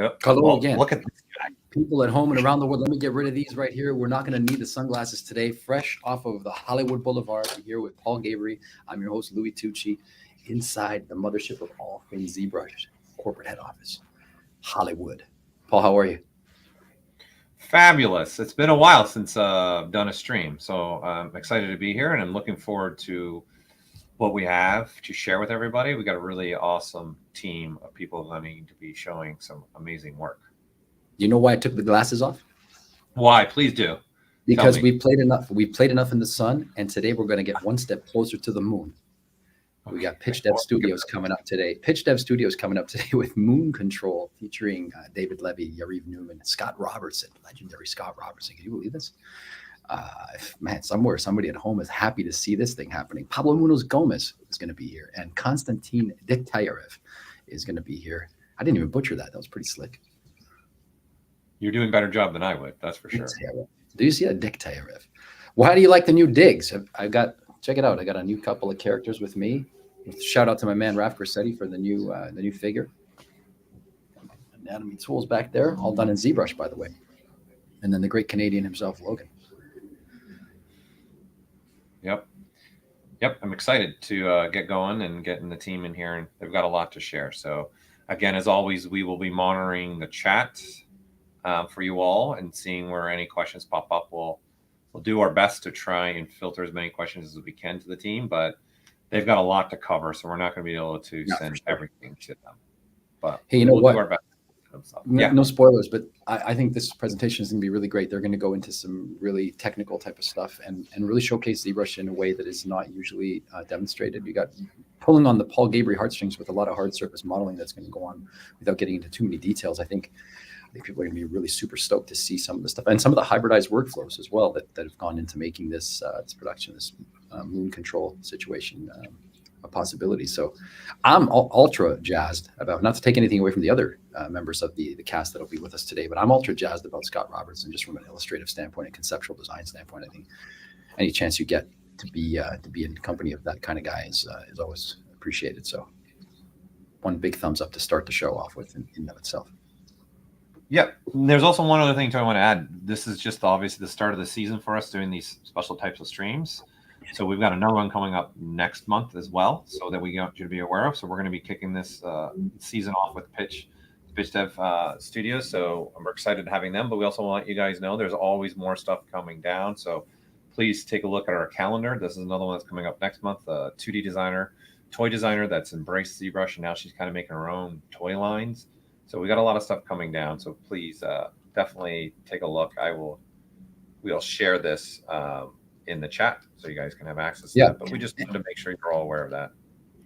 Yep. Hello Well, again. look at this guy. People at home and around the world, let me get rid of these right here. We're not going to need the sunglasses today. Fresh off of the Hollywood Boulevard, we're here with Paul Gabriel. I'm your host, Louis Tucci, inside the mothership of all things ZBrush, corporate head office, Hollywood. Paul, how are you? Fabulous. It's been a while since I've done a stream, so I'm excited to be here, and I'm looking forward to what we have to share with everybody. We got a really awesome team of people going to be showing some amazing work. You know why I took the glasses off? Why? Please do. Because we played enough. We played enough in the sun, and today we're going to get one step closer to the moon. We got Pitch Dev Studios coming up today. Pitch Dev Studios coming up today with Moon Kontrol, featuring David Levy, Yariv Newman, Scott Robertson, legendary Scott Robertson. Can you believe this? Man, somebody at home is happy to see this thing happening. Pablo Munoz Gomez is going to be here, and Konstantin Diktayev is going to be here. I didn't even butcher that. That was pretty slick. You're doing a better job than I would, that's for sure. Do you see a Diktayev? Well, how do you like the new digs? Check it out. I got a new couple of characters with me. Shout out to my man Raf Grassetti for the new figure. Anatomy tools back there, all done in ZBrush, by the way. And then the great Canadian himself, Logan. Yep. I'm excited to get going and getting the team in here, and they've got a lot to share. So, again, as always, we will be monitoring the chat for you all and seeing where any questions pop up. We'll do our best to try and filter as many questions as we can to the team, but they've got a lot to cover, so we're not going to be able to send everything to them. But hey, you know what? Do our best. No spoilers, but I think this presentation is going to be really great. They're going to go into some really technical type of stuff and really showcase ZBrush in a way that is not usually demonstrated. You got pulling on the Paul Gabriel heartstrings with a lot of hard surface modeling that's going to go on without getting into too many details. I think people are going to be really super stoked to see some of the stuff and some of the hybridized workflows as well that have gone into making this production, this Moon Kontrol situation a possibility. So I'm ultra jazzed about, not to take anything away from the other members of the cast that'll be with us today, but I'm ultra jazzed about Scott Robertson just from an illustrative standpoint and conceptual design standpoint. I think any chance you get to be in company of that kind of guy is always appreciated. So one big thumbs up to start the show off with in and of itself. Yeah, there's also one other thing I want to add. This is just obviously the start of the season for us doing these special types of streams. So we've got another one coming up next month as well, so that we want you to be aware of. So we're going to be kicking this season off with Pitch Dev Studios. So we're excited having them, but we also want you guys know there's always more stuff coming down. So please take a look at our calendar. This is another one that's coming up next month. A 2D designer, toy designer that's embraced ZBrush, and now she's kind of making her own toy lines. So we got a lot of stuff coming down. So please definitely take a look. We'll share this in the chat so you guys can have access to that. But we just wanted to make sure you're all aware of that.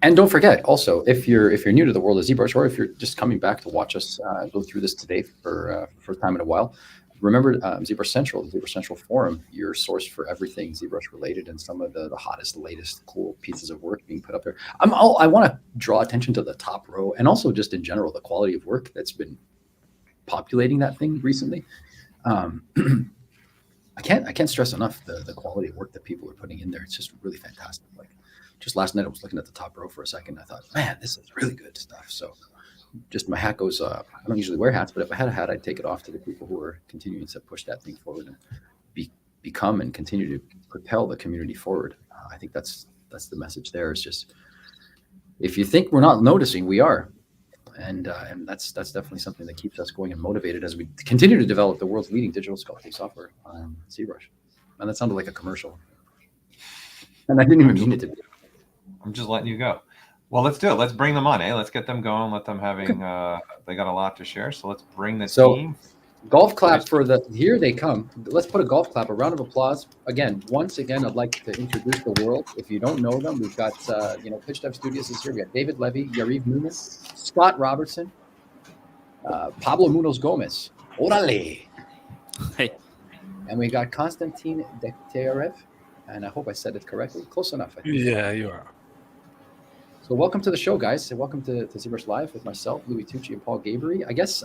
And don't forget, also, if you're new to the world of ZBrush, or if you're just coming back to watch us go through this today for first time in a while, remember ZBrush Central, the ZBrush Central forum, your source for everything ZBrush related and some of the hottest, latest, cool pieces of work being put up there. I want to draw attention to the top row and also just in general the quality of work that's been populating that thing recently. I can't stress enough the quality of work that people are putting in there. It's just really fantastic. Like just last night, I was looking at the top row for a second. I thought, man, this is really good stuff. So just my hat goes up. I don't usually wear hats, but if I had a hat, I'd take it off to the people who are continuing to push that thing forward and become and continue to propel the community forward. I think that's the message there. Is just, if you think we're not noticing, we are. And that's definitely something that keeps us going and motivated as we continue to develop the world's leading digital sculpting software on ZBrush. And that sounded like a commercial. And I didn't even mean it to be. I'm just letting you go. Well, let's do it. Let's bring them on, eh? Let's get them going. Let them having, they got a lot to share. So let's bring the team. Golf clap here they come. Let's put a golf clap, a round of applause. Once again, I'd like to introduce the world. If you don't know them, we've got, Pitch Dev Studios is here. We got David Levy, Yariv Newman, Scott Robertson, Pablo Munoz Gomez. Orale. Hey. And we got Konstantin Diktayev. And I hope I said it correctly. Close enough, I think. Yeah, you are. So welcome to the show, guys. So welcome to ZBrush Live with myself, Louis Tucci, and Paul Gabriel. I guess,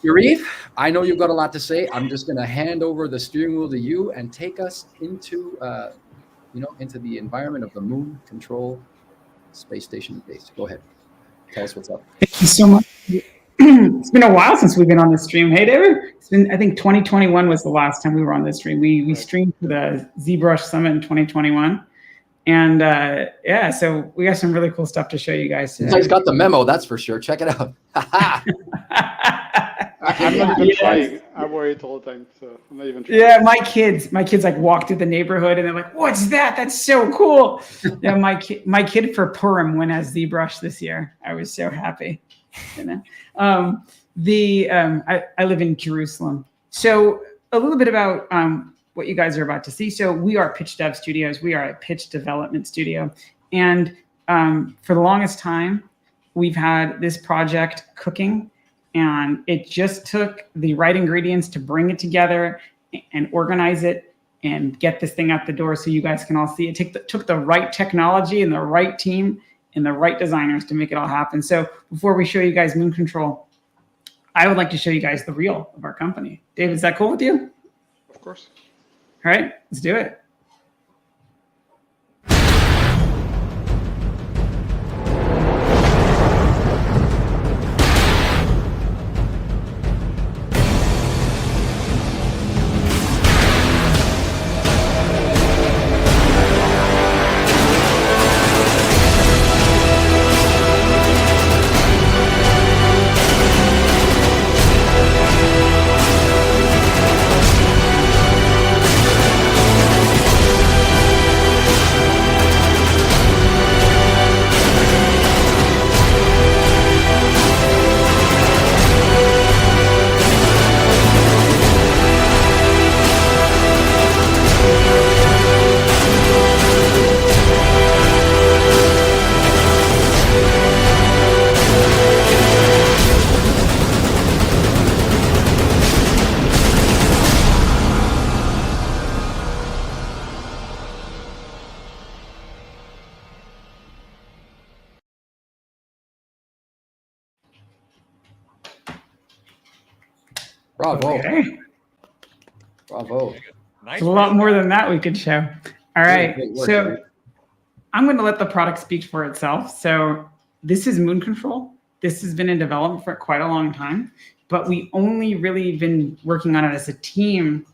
Yariv, I know you've got a lot to say. I'm just going to hand over the steering wheel to you and take us into, into the environment of the Moon Kontrol space station base. Go ahead. Tell us what's up. Thank you so much. It's been a while since we've been on this stream. Hey, David. It's been, I think 2021 was the last time we were on this stream. We streamed for the ZBrush Summit in 2021. And yeah, so we got some really cool stuff to show you guys today. You guys got the memo, that's for sure. Check it out. I'm not even trying. I worry it all the time, so I'm not even trying. Yeah, my kids like walk through the neighborhood and they're like, "What's that? That's so cool!" Yeah, my kid for Purim went as ZBrush this year. I was so happy. You know, I live in Jerusalem, so a little bit about what you guys are about to see. So we are Pitch Dev Studios. We are a pitch development studio, and for the longest time, we've had this project cooking. And it just took the right ingredients to bring it together and organize it and get this thing out the door so you guys can all see it. Took the right technology and the right team and the right designers to make it all happen. So before we show you guys Moon Kontrol, I would like to show you guys the reel of our company. Dave, is that cool with you? Of course. All right, let's do it. Bravo. Okay. Bravo. Nice. There's a lot more than that we could show. All right, Great work, so Gary. I'm going to let the product speak for itself. So this is Moon Kontrol. This has been in development for quite a long time, but we only really been working on it as a team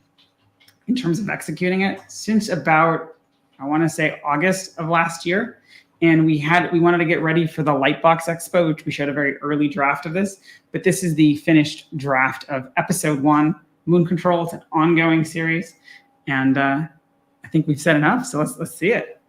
in terms of executing it since about, I want to say August of last year. And we wanted to get ready for the Lightbox Expo, which we showed a very early draft of this, but this is the finished draft of episode 1, Moon Kontrol. It's an ongoing series. And I think we've said enough, so let's see it.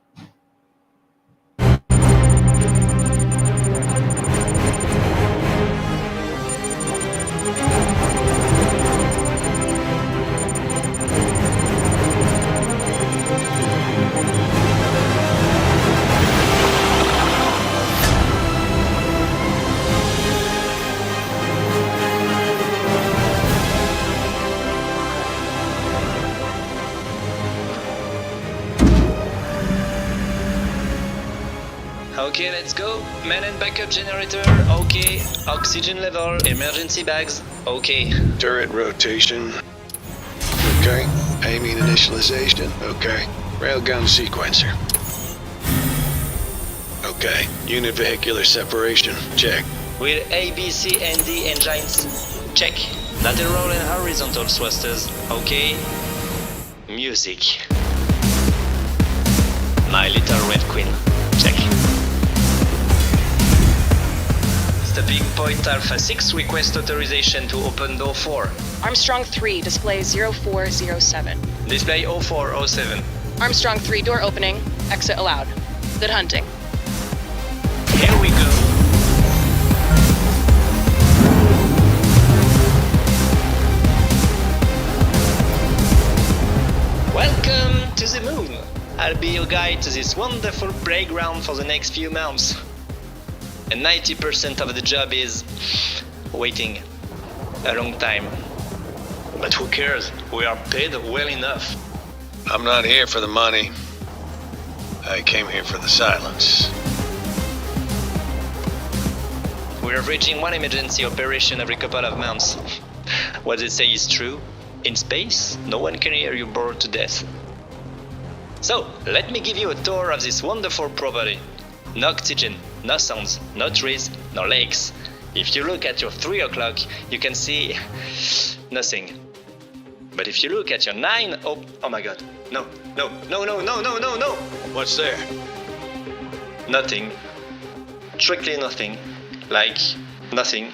Okay, let's go. Man and backup generator. Okay. Oxygen level. Emergency bags. Okay. Turret rotation. Okay. Aiming initialization. Okay. Railgun sequencer. Okay. Unit vehicular separation. Check. With A, B, C, and D engines. Check. Lateral and horizontal thrusters. Okay. Music. My Little Red Queen. Check. Stopping point Alpha 6, request authorization to open door 4. Armstrong 3, display 0407. Display 0407. Armstrong 3, door opening, exit allowed. Good hunting. Here we go. Welcome to the moon. I'll be your guide to this wonderful playground for the next few months. And 90% of the job is waiting a long time. But who cares? We are paid well enough. I'm not here for the money. I came here for the silence. We're averaging one emergency operation every couple of months. What they say is true. In space, no one can hear you bored to death. So, let me give you a tour of this wonderful property. No oxygen, no sounds, no trees, no lakes. If you look at your 3 o'clock, you can see nothing. But if you look at your 9, oh my god, no. What's there? Nothing. Strictly nothing. Like, nothing.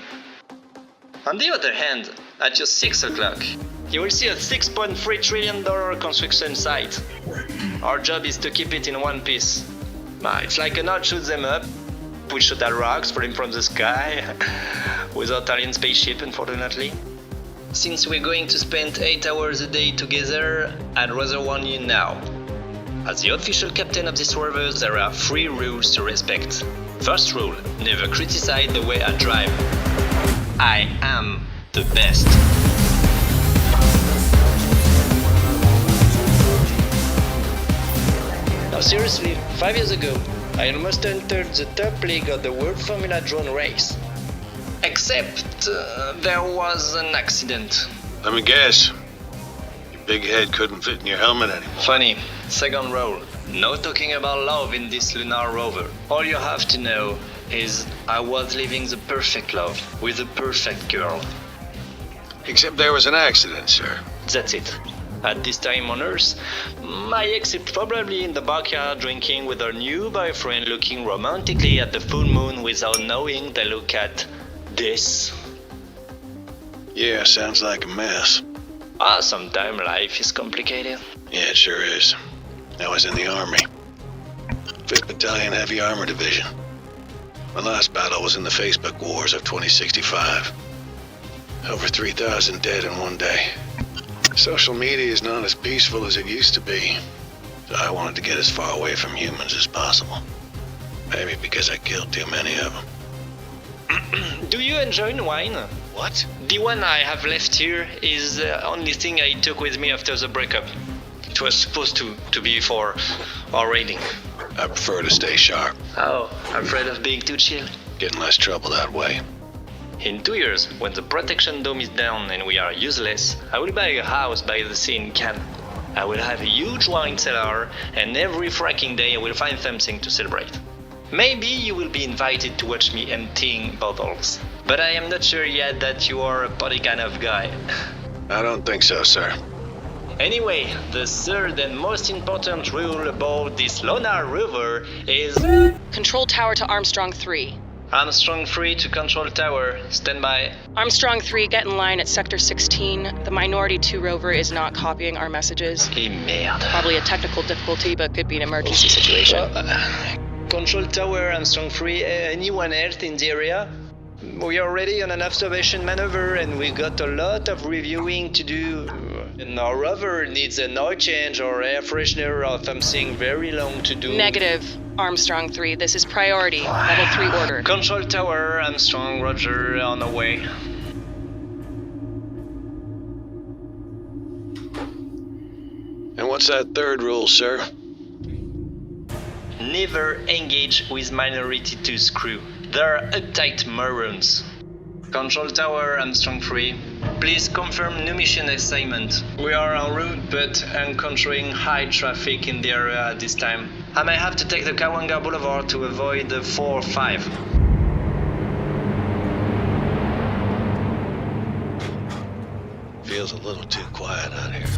On the other hand, at your 6 o'clock, you will see a $6.3 trillion construction site. Our job is to keep it in one piece. It's like an odd shoot them up. We shoot at rocks falling from the sky without alien spaceship, unfortunately. Since we're going to spend 8 hours a day together, I'd rather warn you now. As the official captain of this rover, there are 3 rules to respect. First rule, never criticize the way I drive. I am the best. Now seriously, 5 years ago, I almost entered the top league of the World Formula Drone race. Except there was an accident. Let me guess. Your big head couldn't fit in your helmet anymore. Funny, second rule. No talking about love in this lunar rover. All you have to know is I was living the perfect love with the perfect girl. Except there was an accident, sir. That's it. At this time on Earth, my ex is probably in the backyard drinking with her new boyfriend, looking romantically at the full moon without knowing they look at this. Yeah, sounds like a mess. Sometimes life is complicated. Yeah, it sure is. I was in the Army. 5th Battalion Heavy Armor Division. My last battle was in the Facebook Wars of 2065. Over 3,000 dead in one day. Social media is not as peaceful as it used to be, so I wanted to get as far away from humans as possible. Maybe because I killed too many of them. Do you enjoy wine? What? The one I have left here is the only thing I took with me after the breakup. It was supposed to be for our raiding. I prefer to stay sharp. Oh, afraid of being too chill? Get in less trouble that way. In 2 years, when the protection dome is down and we are useless, I will buy a house by the sea in Cannes. I will have a huge wine cellar, and every fracking day I will find something to celebrate. Maybe you will be invited to watch me emptying bottles. But I am not sure yet that you are a party kind of guy. I don't think so, sir. Anyway, the third and most important rule about this lunar rover is... Control tower to Armstrong 3. Armstrong 3 to Control Tower. Stand by. Armstrong 3, get in line at Sector 16. The Minority 2 rover is not copying our messages. Merde. Probably a technical difficulty, but could be an emergency situation. Control Tower, Armstrong 3. Anyone else in the area? We are already on an observation maneuver and we got a lot of reviewing to do. And our rover needs an oil change or air freshener or something very long to do. Negative, Armstrong 3. This is priority. Level 3 order. Control Tower, Armstrong, Roger, on the way. And what's that third rule, sir? Never engage with Minority 2's crew. They're uptight morons. Control Tower, Armstrong 3. Please confirm new mission assignment. We are en route but encountering high traffic in the area at this time. I may have to take the Kawanga Boulevard to avoid the 4-5. Feels a little too quiet out here.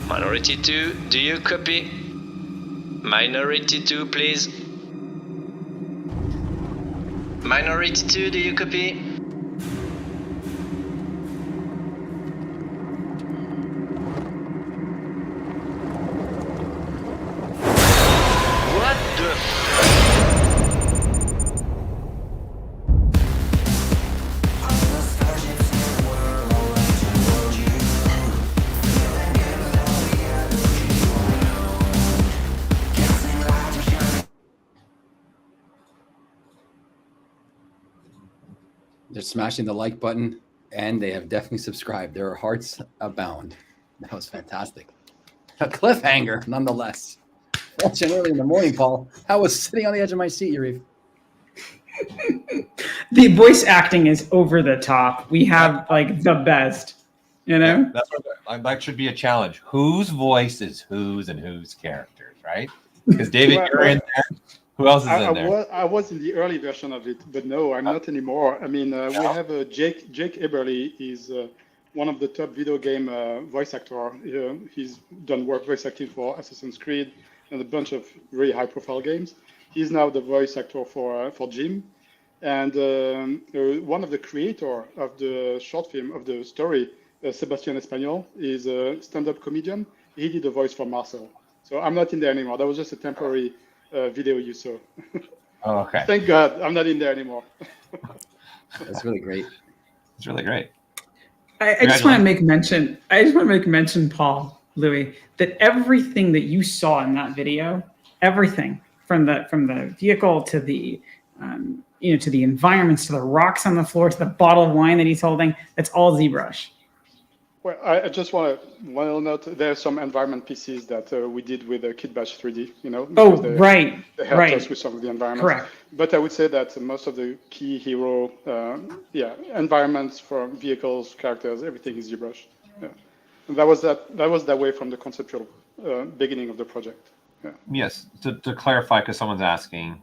Minority 2, do you copy? Minority 2, please. Minority 2, do you copy? What the They're smashing the like button, and they have definitely subscribed. There are hearts abound. That was fantastic. A cliffhanger, nonetheless. Watching early in the morning, Paul. I was sitting on the edge of my seat, Yarif. The voice acting is over the top. We have like the best, you know? Yeah, that's what that should be a challenge. Whose voice is whose and whose characters, right? Because David, you're in there. Who else is in there? I was in the early version of it, but no, I'm not anymore. I mean, we have Jake Eberly is one of the top video game voice actor. He's done voice acting for Assassin's Creed and a bunch of really high-profile games. He's now the voice actor for Jim, and one of the creator of the short film of the story, Sebastian Espanol, is a stand-up comedian. He did the voice for Marcel. So I'm not in there anymore. That was just a temporary video you saw. Oh, okay. Thank God I'm not in there anymore. That's really great. It's really great. I just want to make mention. I just want to make mention, Paul, Louis, that everything that you saw in that video, everything from the vehicle to the to the environments, to the rocks on the floor, to the bottle of wine that he's holding, that's all ZBrush. Well, I just want to note there are some environment pieces that we did with KitBash 3D, Oh, they helped us right. with some of the environments. Correct. But I would say that most of the key hero, environments from vehicles, characters, everything is ZBrush. Yeah. And that was that way from the conceptual beginning of the project. Yeah. Yes, to clarify, because someone's asking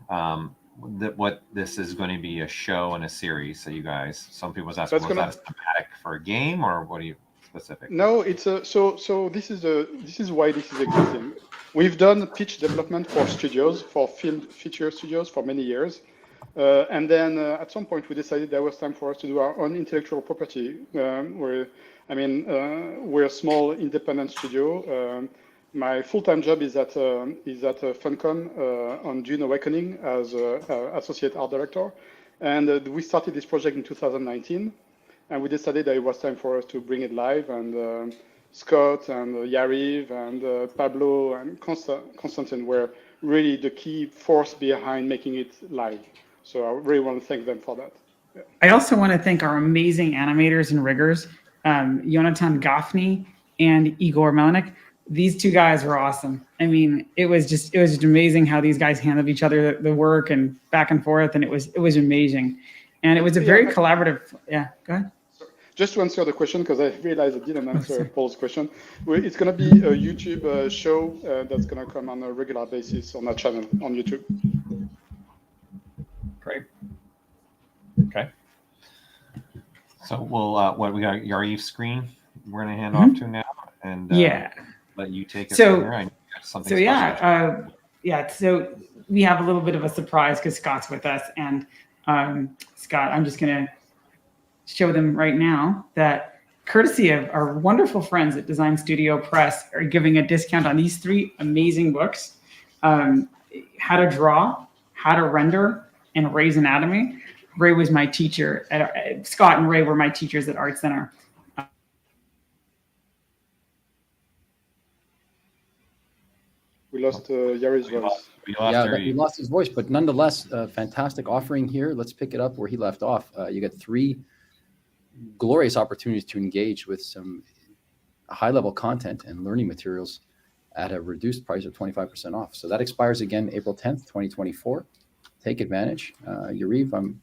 that what this is going to be a show and a series. So you guys, some people's asking, was that a thematic for a game, or what do you specific? No, it's so this is why this is existing. We've done pitch development for studios, for film feature studios for many years. And then at some point we decided there was time for us to do our own intellectual property. We're a small independent studio. My full-time job is at Funcom on Dune Awakening as associate art director. And we started this project in 2019. And we decided that it was time for us to bring it live. And Scott and Yariv and Pablo and Constantine were really the key force behind making it live. So I really want to thank them for that. Yeah. I also want to thank our amazing animators and riggers, Jonathan Gaffney and Igor Melinek. These two guys were awesome. I mean, it was just amazing how these guys handled each other, the work and back and forth, and it was amazing. And it was a very collaborative. Yeah, go ahead. Just to answer the question, because I realized I didn't answer Paul's question, it's going to be a YouTube show that's going to come on a regular basis on our channel on YouTube. Great. Okay. So we'll what we got Yariv's screen. We're going to hand off to now, and let you take it from there. I know you got something special. So we have a little bit of a surprise because Scott's with us, and Scott, I'm just going to show them right now that courtesy of our wonderful friends at Design Studio Press are giving a discount on these 3 amazing books, How to Draw, How to Render, and Ray's Anatomy. Ray was my teacher. Scott and Ray were my teachers at Art Center. We lost Yari's voice. He lost his voice, but nonetheless, fantastic offering here. Let's pick it up where he left off. You got 3 glorious opportunities to engage with some high-level content and learning materials at a reduced price of 25% off. So that expires again April 10th, 2024. Take advantage. Yariv, I'm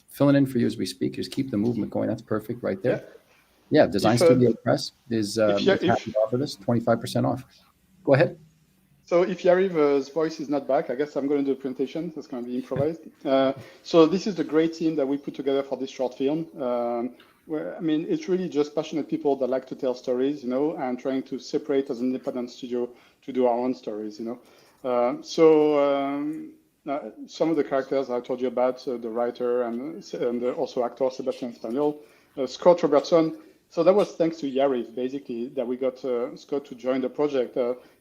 filling in for you as we speak. Just keep the movement going. That's perfect right there. Yeah, Design Studio Press is happy to offer this 25% off. Go ahead. So if Yariv's voice is not back, I guess I'm going to do a presentation. That's going to be improvised. So this is the great team that we put together for this short film. Where, I mean, it's really just passionate people that like to tell stories, and trying to separate as an independent studio to do our own stories, some of the characters I told you about, the writer and also actor Sebastian Espanol, Scott Robertson. So that was thanks to Yariv, basically, that we got Scott to join the project.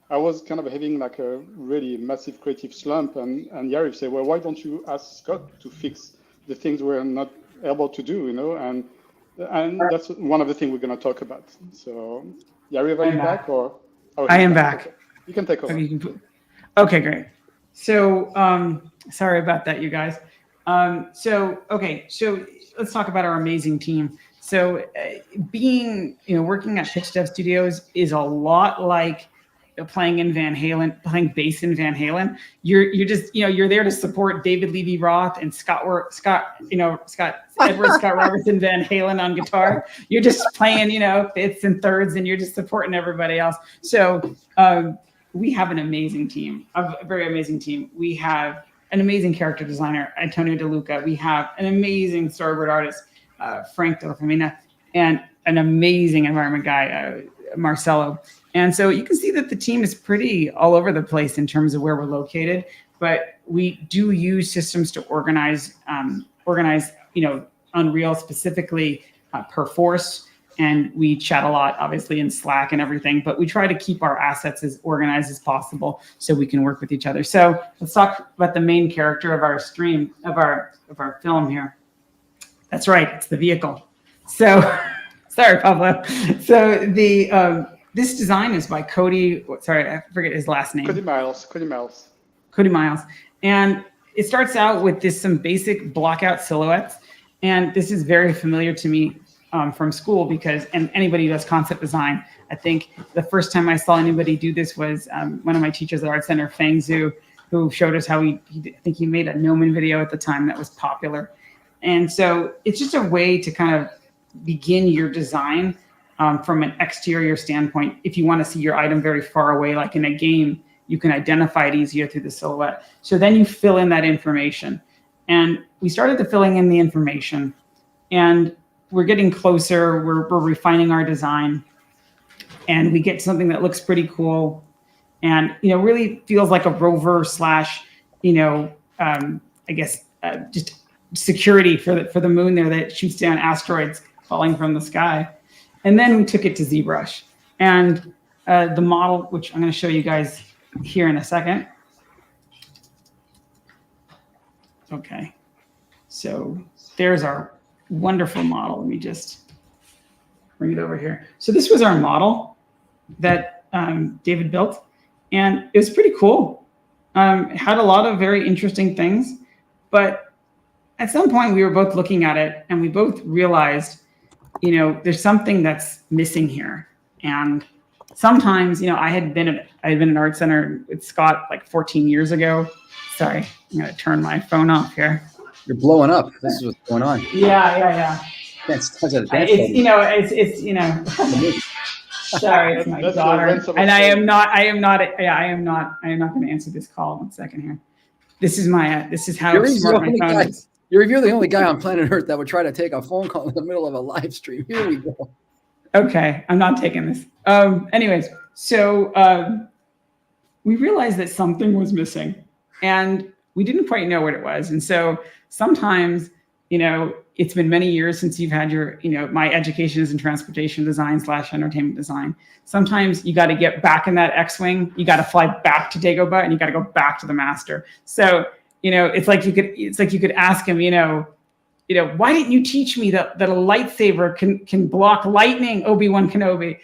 I was kind of having like a really massive creative slump, and Yariv said, well, why don't you ask Scott to fix the things we're not able to do, and that's one of the things we're going to talk about. So Yariv, are you back? Or I am back. Okay. You can take over. Okay, great. So sorry about that, you guys. So let's talk about our amazing team. So working at Pitch Dev Studios is a lot like playing bass in Van Halen. You're just you're there to support David Levy Roth and Scott Robertson Van Halen on guitar. You're just playing fifths and thirds, and you're just supporting everybody else. So we have an amazing team, a very amazing team. We have an amazing character designer, Antonio De Luca. We have an amazing storyboard artist, Frank De La Femina, and an amazing environment guy, Marcelo. And so you can see that the team is pretty all over the place in terms of where we're located, but we do use systems to organize, Unreal specifically per force. And we chat a lot, obviously, in Slack and everything, but we try to keep our assets as organized as possible so we can work with each other. So let's talk about the main character of our stream, of our film here. That's right, it's the vehicle. So, sorry, Pablo. So this design is by Cody, sorry, I forget his last name. Cody Miles. And it starts out with some basic blockout silhouettes. And this is very familiar to me from school because, and anybody who does concept design, I think the first time I saw anybody do this was one of my teachers at Art Center, Feng Zhu, who showed us how I think he made a Gnomon video at the time that was popular. And so it's just a way to kind of begin your design from an exterior standpoint. If you want to see your item very far away, like in a game, you can identify it easier through the silhouette. So then you fill in that information. And we started to filling in the information, and we're getting closer. We're refining our design, and we get something that looks pretty cool, and really feels like a rover slash, I guess just security for the moon there that shoots down asteroids falling from the sky. And then we took it to ZBrush, and the model, which I'm going to show you guys here in a second. Okay, so there's our wonderful model. Let me just bring it over here. So this was our model that David built, and it was pretty cool. It had a lot of very interesting things, but at some point we were both looking at it and we both realized, there's something that's missing here. And sometimes, I had been at Art Center with Scott like 14 years ago. Sorry, I'm gonna turn my phone off here. You're blowing up. This is what's going on. Yeah. It's Sorry, it's my daughter, and I am not going to answer this call. 1 second here. This is how smart my phone is. You're the only guy on planet Earth that would try to take a phone call in the middle of a live stream. Here we go. Okay, I'm not taking this. Anyways, so we realized that something was missing, and we didn't quite know what it was. And so sometimes, it's been many years since you've had your, my education is in transportation design / entertainment design. Sometimes you got to get back in that X-Wing. You got to fly back to Dagobah, and you got to go back to the master. So, it's like you could ask him, why didn't you teach me that a lightsaber can block lightning, Obi-Wan Kenobi?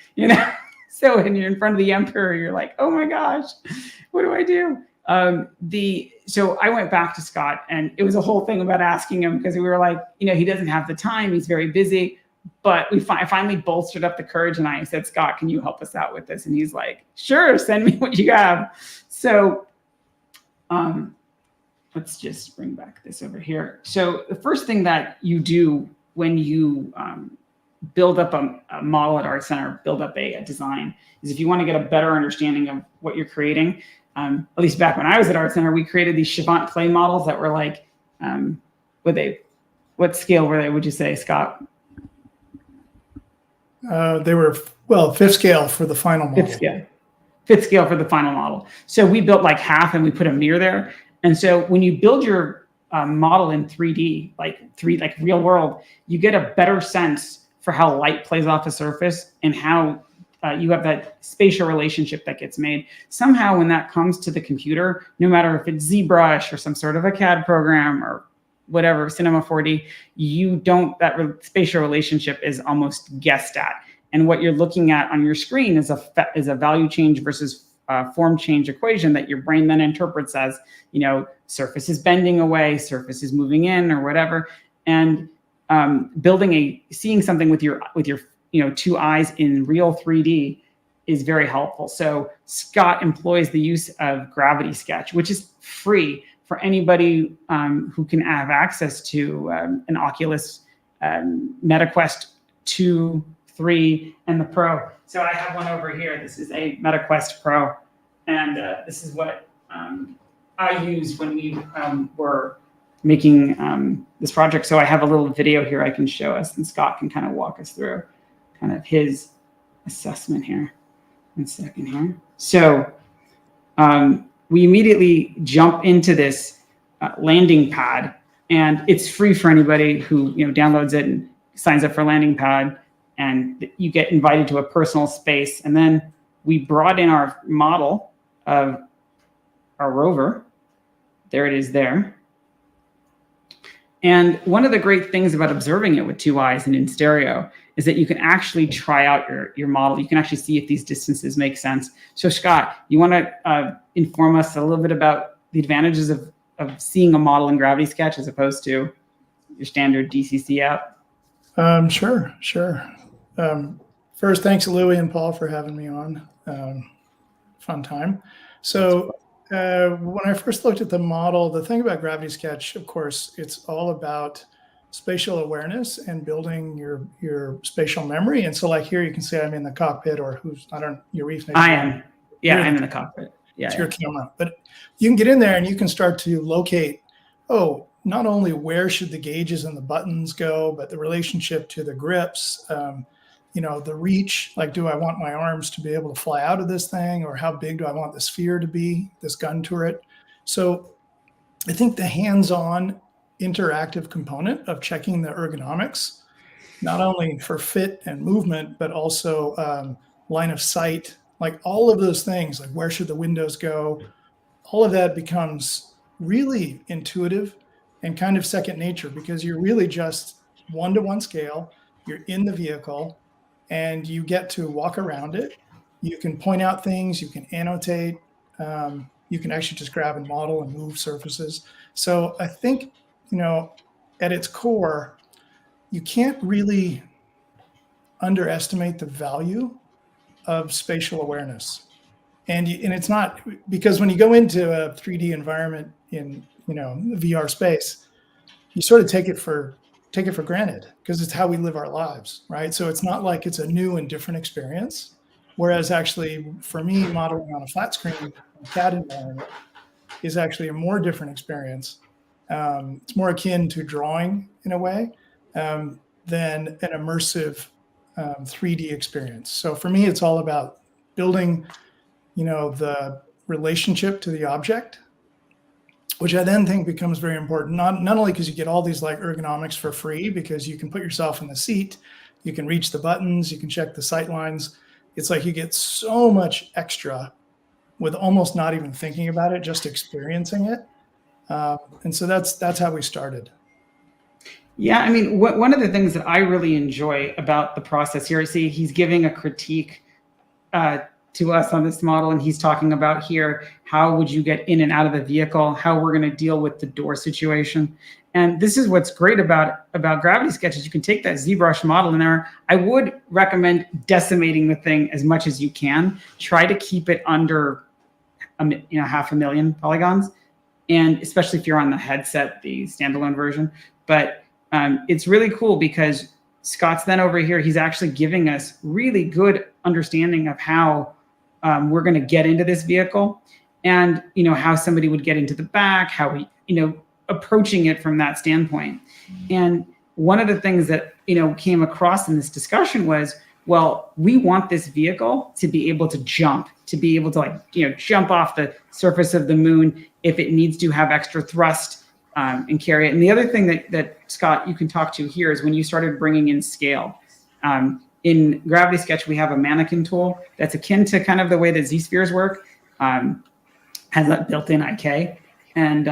So when you're in front of the Emperor, you're like, oh my gosh, what do I do? So I went back to Scott, and it was a whole thing about asking him, because we were like, he doesn't have the time. He's very busy. But I finally bolstered up the courage, and I said, Scott, can you help us out with this? And he's like, sure, send me what you have. So let's just bring back this over here. So the first thing that you do when you build up a model at Art Center, build up a design, is if you want to get a better understanding of what you're creating. At least back when I was at Art Center, we created these Chavant clay models that were like, what scale were they, would you say, Scott? They were, fifth scale for the final model. Fifth scale for the final model. So we built like half, and we put a mirror there. And so when you build your model in 3D, like real world, you get a better sense for how light plays off a surface, and how you have that spatial relationship that gets made. Somehow when that comes to the computer, no matter if it's ZBrush or some sort of a CAD program or whatever, Cinema 4D, that spatial relationship is almost guessed at. And what you're looking at on your screen is a value change versus form change equation that your brain then interprets as, surface is bending away, surface is moving in, or whatever. And seeing something with your two eyes in real 3D is very helpful. So Scott employs the use of Gravity Sketch, which is free for anybody who can have access to an Oculus MetaQuest 2, 3, and the Pro. So I have one over here. This is a MetaQuest Pro. And this is what I used when we were making this project. So I have a little video here I can show us, and Scott can kind of walk us through kind of his assessment here. 1 second here. So we immediately jump into this landing pad, and it's free for anybody who downloads it and signs up for landing pad, and you get invited to a personal space. And then we brought in our model of our rover. There it is there. And one of the great things about observing it with 2 eyes and in stereo is that you can actually try out your model. You can actually see if these distances make sense. So Scott, you want to inform us a little bit about the advantages of seeing a model in Gravity Sketch as opposed to your standard DCC app? Sure. First, thanks Louie and Paul for having me on. Fun time. So when I first looked at the model, the thing about Gravity Sketch, of course, it's all about spatial awareness and building your spatial memory. And so like here, you can see I'm in the cockpit, or Yarif. I am. Yeah, I'm in the cockpit. Yeah, it's your camera. But you can get in there and you can start to locate, not only where should the gauges and the buttons go, but the relationship to the grips, the reach, like, do I want my arms to be able to fly out of this thing, or how big do I want the sphere to be, this gun turret? So I think the hands-on interactive component of checking the ergonomics, not only for fit and movement, but also line of sight, like all of those things, like where should the windows go, all of that becomes really intuitive and kind of second nature, because you're really just 1-to-1 scale, you're in the vehicle, and you get to walk around it. You can point out things, you can annotate, you can actually just grab and model and move surfaces. So I think, at its core, you can't really underestimate the value of spatial awareness. And it's not, because when you go into a 3D environment in, VR space, you sort of take it for granted, because it's how we live our lives, right? So it's not like it's a new and different experience. Whereas actually, for me, modeling on a flat screen CAD environment is actually a more different experience. It's more akin to drawing in a way than an immersive 3D experience. So for me, it's all about building, the relationship to the object, which I then think becomes very important, not only because you get all these like ergonomics for free, because you can put yourself in the seat, you can reach the buttons, you can check the sight lines. It's like you get so much extra with almost not even thinking about it, just experiencing it. And so that's how we started. Yeah, I mean, one of the things that I really enjoy about the process here, see, he's giving a critique to us on this model, and he's talking about here, how would you get in and out of the vehicle, how we're going to deal with the door situation. And this is what's great about Gravity Sketch, is you can take that ZBrush model in there. I would recommend decimating the thing as much as you can. Try to keep it under 500,000 polygons, and especially if you're on the headset, the standalone version. But it's really cool because Scott's then over here, he's actually giving us really good understanding of how we're going to get into this vehicle, and how somebody would get into the back, how we approaching it from that standpoint. And one of the things that came across in this discussion was, well, we want this vehicle to be able to jump, to be able to jump off the surface of the moon if it needs to have extra thrust and carry it. And the other thing that Scott, you can talk to here is when you started bringing in scale. In Gravity Sketch, we have a mannequin tool that's akin to kind of the way that Z-spheres work, has that built-in IK. And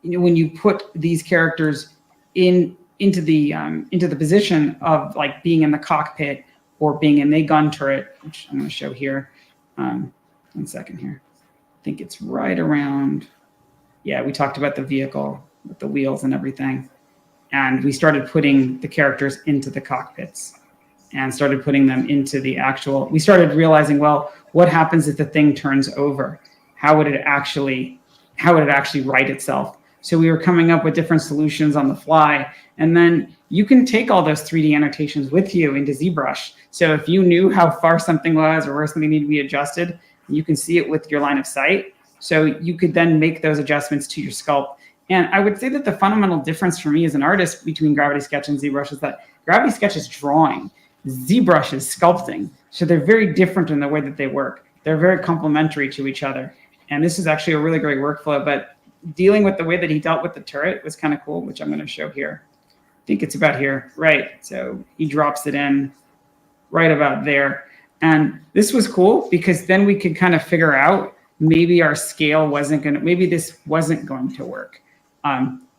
when you put these characters into the position of like being in the cockpit or being in the gun turret, which I'm going to show here. 1 second here. I think it's right around. Yeah, we talked about the vehicle with the wheels and everything. And we started putting the characters into the cockpits and started putting them into the actual, we started realizing, well, what happens if the thing turns over? How would it actually right itself? So we were coming up with different solutions on the fly. And then you can take all those 3D annotations with you into ZBrush. So if you knew how far something was or where something needed to be adjusted, You can see it with your line of sight. So you could then make those adjustments to your sculpt. And I would say that the fundamental difference for me as an artist between Gravity Sketch and ZBrush is that Gravity Sketch is drawing, ZBrush is sculpting. So they're very different in the way that they work. They're very complementary to each other. And this is actually a really great workflow, but dealing with the way that he dealt with the turret was kind of cool, which I'm going to show here. I think it's about here, right? So he drops it in right about there. And this was cool because then we could kind of figure out maybe our scale wasn't going to, maybe this wasn't going to work.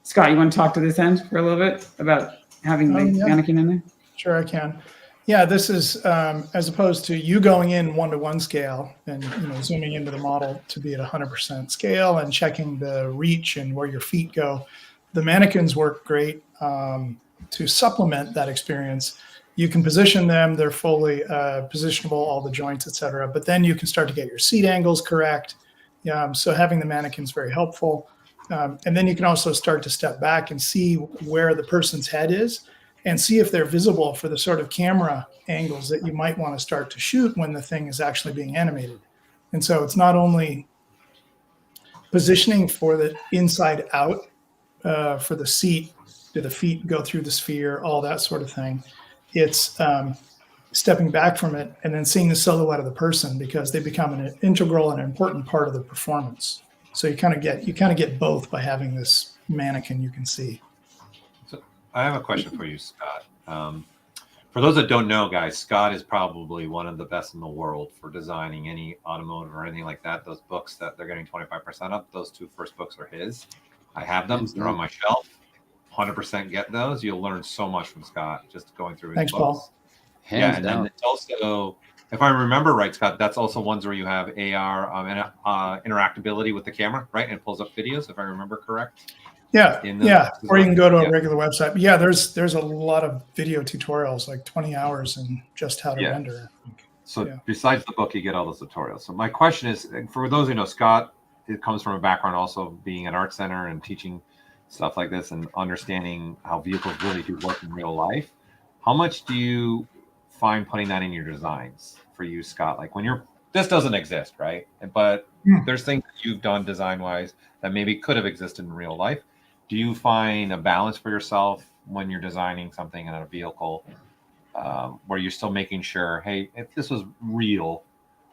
Scott, you want to talk to this end for a little bit about having the mannequin in there? Sure, I can. Yeah, this is as opposed to you going in 1-to-1 scale and zooming into the model to be at 100% scale and checking the reach and where your feet go. The mannequins work great to supplement that experience. You can position them; they're fully positionable, all the joints, etc. But then you can start to get your seat angles correct. So having the mannequin is very helpful. And then you can also start to step back and see where the person's head is and see if they're visible for the sort of camera angles that you might want to start to shoot when the thing is actually being animated. And so it's not only positioning for the inside out for the seat, do the feet go through the sphere, all that sort of thing. It's stepping back from it and then seeing the silhouette of the person because they become an integral and important part of the performance. So you kind of get both by having this mannequin you can see. So I have a question for you, Scott. For those that don't know, guys, Scott is probably one of the best in the world for designing any automotive or anything like that. Those books that they're getting 25% of, those 2 first books are his. I have them. They're on my shelf. 100% get those. You'll learn so much from Scott just going through his Thanks, books. Paul. Hands and down. then it's also, if I remember right, Scott, that's also ones where you have AR and interactability with the camera, right? And it pulls up videos, if I remember correct. Yeah, or you can go to a regular website. But yeah, there's a lot of video tutorials, like 20 hours in just how to render. So besides the book, you get all those tutorials. So my question is, for those who know Scott, it comes from a background also being an art center and teaching stuff like this and understanding how vehicles really do work in real life. How much do you find putting that in your designs for you, Scott? Like when this doesn't exist, right? But there's things that you've done design-wise that maybe could have existed in real life. Do you find a balance for yourself when you're designing something in a vehicle where you're still making sure, hey, if this was real,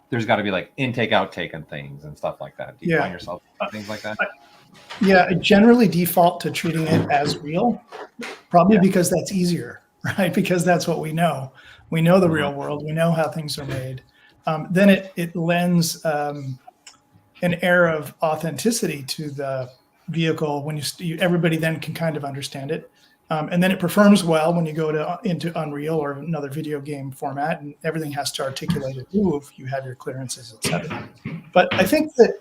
there's got to be like intake, outtake and things and stuff like that. Do you find yourself things like that? Yeah, I generally default to treating it as real, probably because that's easier, right? Because that's what we know. We know the real world. We know how things are made. Then it lends an air of authenticity to the vehicle when everybody then can kind of understand it. And then it performs well when you go into Unreal or another video game format, and everything has to articulate and move. You have your clearances, etc. But I think that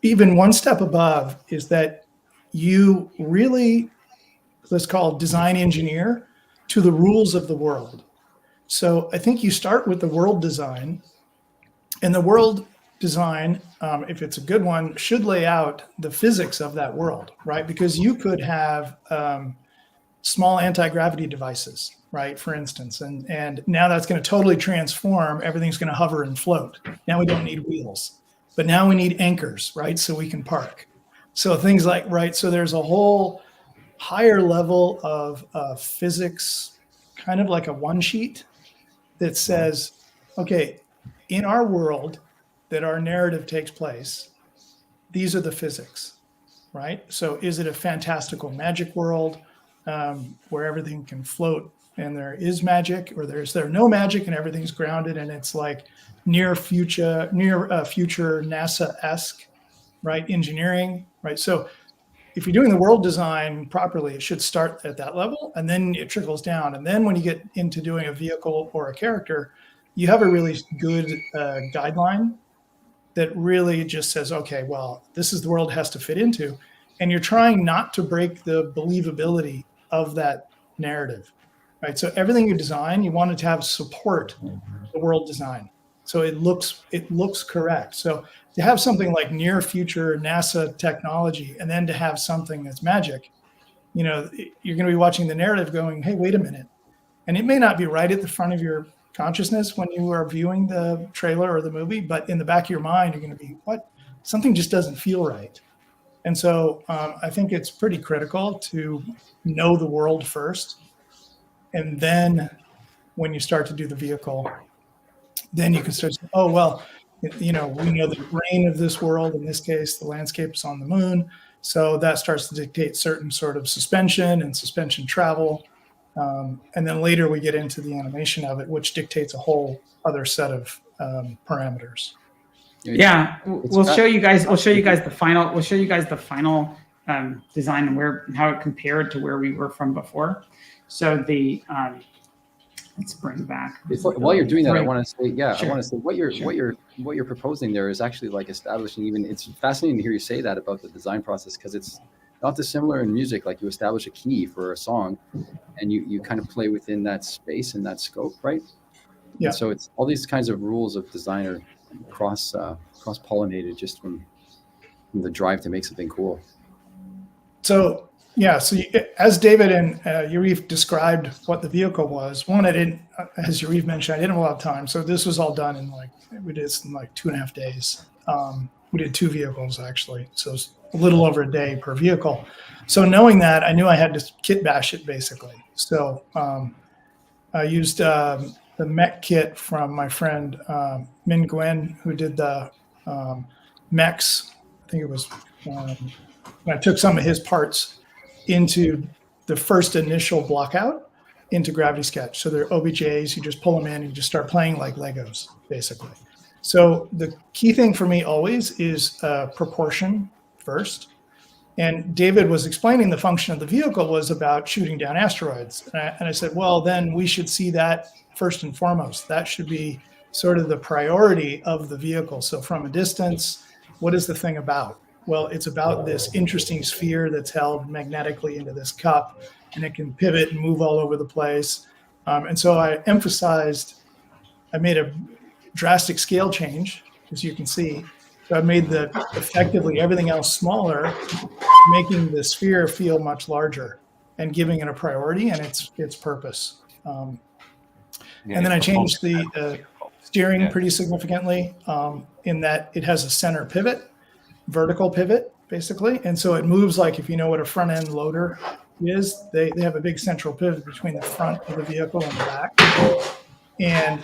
even one step above is that you really, let's call it design engineer to the rules of the world. So I think you start with the world design, and the world design, if it's a good one, should lay out the physics of that world, right? Because you could have small anti-gravity devices, right, for instance, and now that's going to totally transform. Everything's going to hover and float. Now we don't need wheels, but now we need anchors, right, so we can park. So things like, right, so there's a whole higher level of physics, kind of like a one sheet that says, okay, in our world that our narrative takes place, these are the physics, right? So is it a fantastical magic world where everything can float and there is magic, or is there no magic and everything's grounded and it's like near future NASA-esque, right? Engineering, right? So if you're doing the world design properly, it should start at that level and then it trickles down. And then when you get into doing a vehicle or a character, you have a really good guideline that really just says, okay, well, this is the world it has to fit into. And you're trying not to break the believability of that narrative, right? So everything you design, you want it to have support the world design. So it looks correct. So to have something like near future NASA technology and then to have something that's magic, you're going to be watching the narrative going, hey, wait a minute. And it may not be right at the front of your consciousness when you are viewing the trailer or the movie, but in the back of your mind, you're going to be, what? Something just doesn't feel right. And so I think it's pretty critical to know the world first. And then when you start to do the vehicle, then you can start saying, oh, well, we know the terrain of this world. In this case, the landscape is on the moon. So that starts to dictate certain sort of suspension and suspension travel. And then later we get into the animation of it, which dictates a whole other set of parameters. Yeah, we'll show you guys. We'll show you guys the final. We'll show you guys the final design and how it compared to where we were from before. So the let's bring back. While you're doing that, I want to say, Sure. I want to say what you're proposing there is actually like establishing even. It's fascinating to hear you say that about the design process, because it's not dissimilar in music. Like you establish a key for a song, and you kind of play within that space and that scope, right? Yeah. And so it's all these kinds of rules of design are cross pollinated just from the drive to make something cool. So yeah, so as David and Yarif described what the vehicle was, one, I didn't, as Yarif mentioned, I didn't have a lot of time. So this was all done in we did this in 2.5 days. We did 2 vehicles actually. So it's a little over a day per vehicle. So knowing that, I knew I had to kit bash it basically. So I used the mech kit from my friend Min Nguyen, who did the mechs. I think it was, I took some of his parts into the first initial block out into Gravity Sketch. So they're OBJs, you just pull them in and you just start playing like Legos, basically. So the key thing for me always is proportion first. And David was explaining the function of the vehicle was about shooting down asteroids. And I said, well, then we should see that first and foremost. That should be sort of the priority of the vehicle. So from a distance, what is the thing about? Well, it's about this interesting sphere that's held magnetically into this cup, and it can pivot and move all over the place. And so I made a drastic scale change, as you can see. So I made effectively everything else smaller, making the sphere feel much larger and giving it a priority and its purpose. And then I changed the steering pretty significantly in that it has a center pivot, vertical pivot, basically. And so it moves like, if you know what a front end loader is, they have a big central pivot between the front of the vehicle and the back. And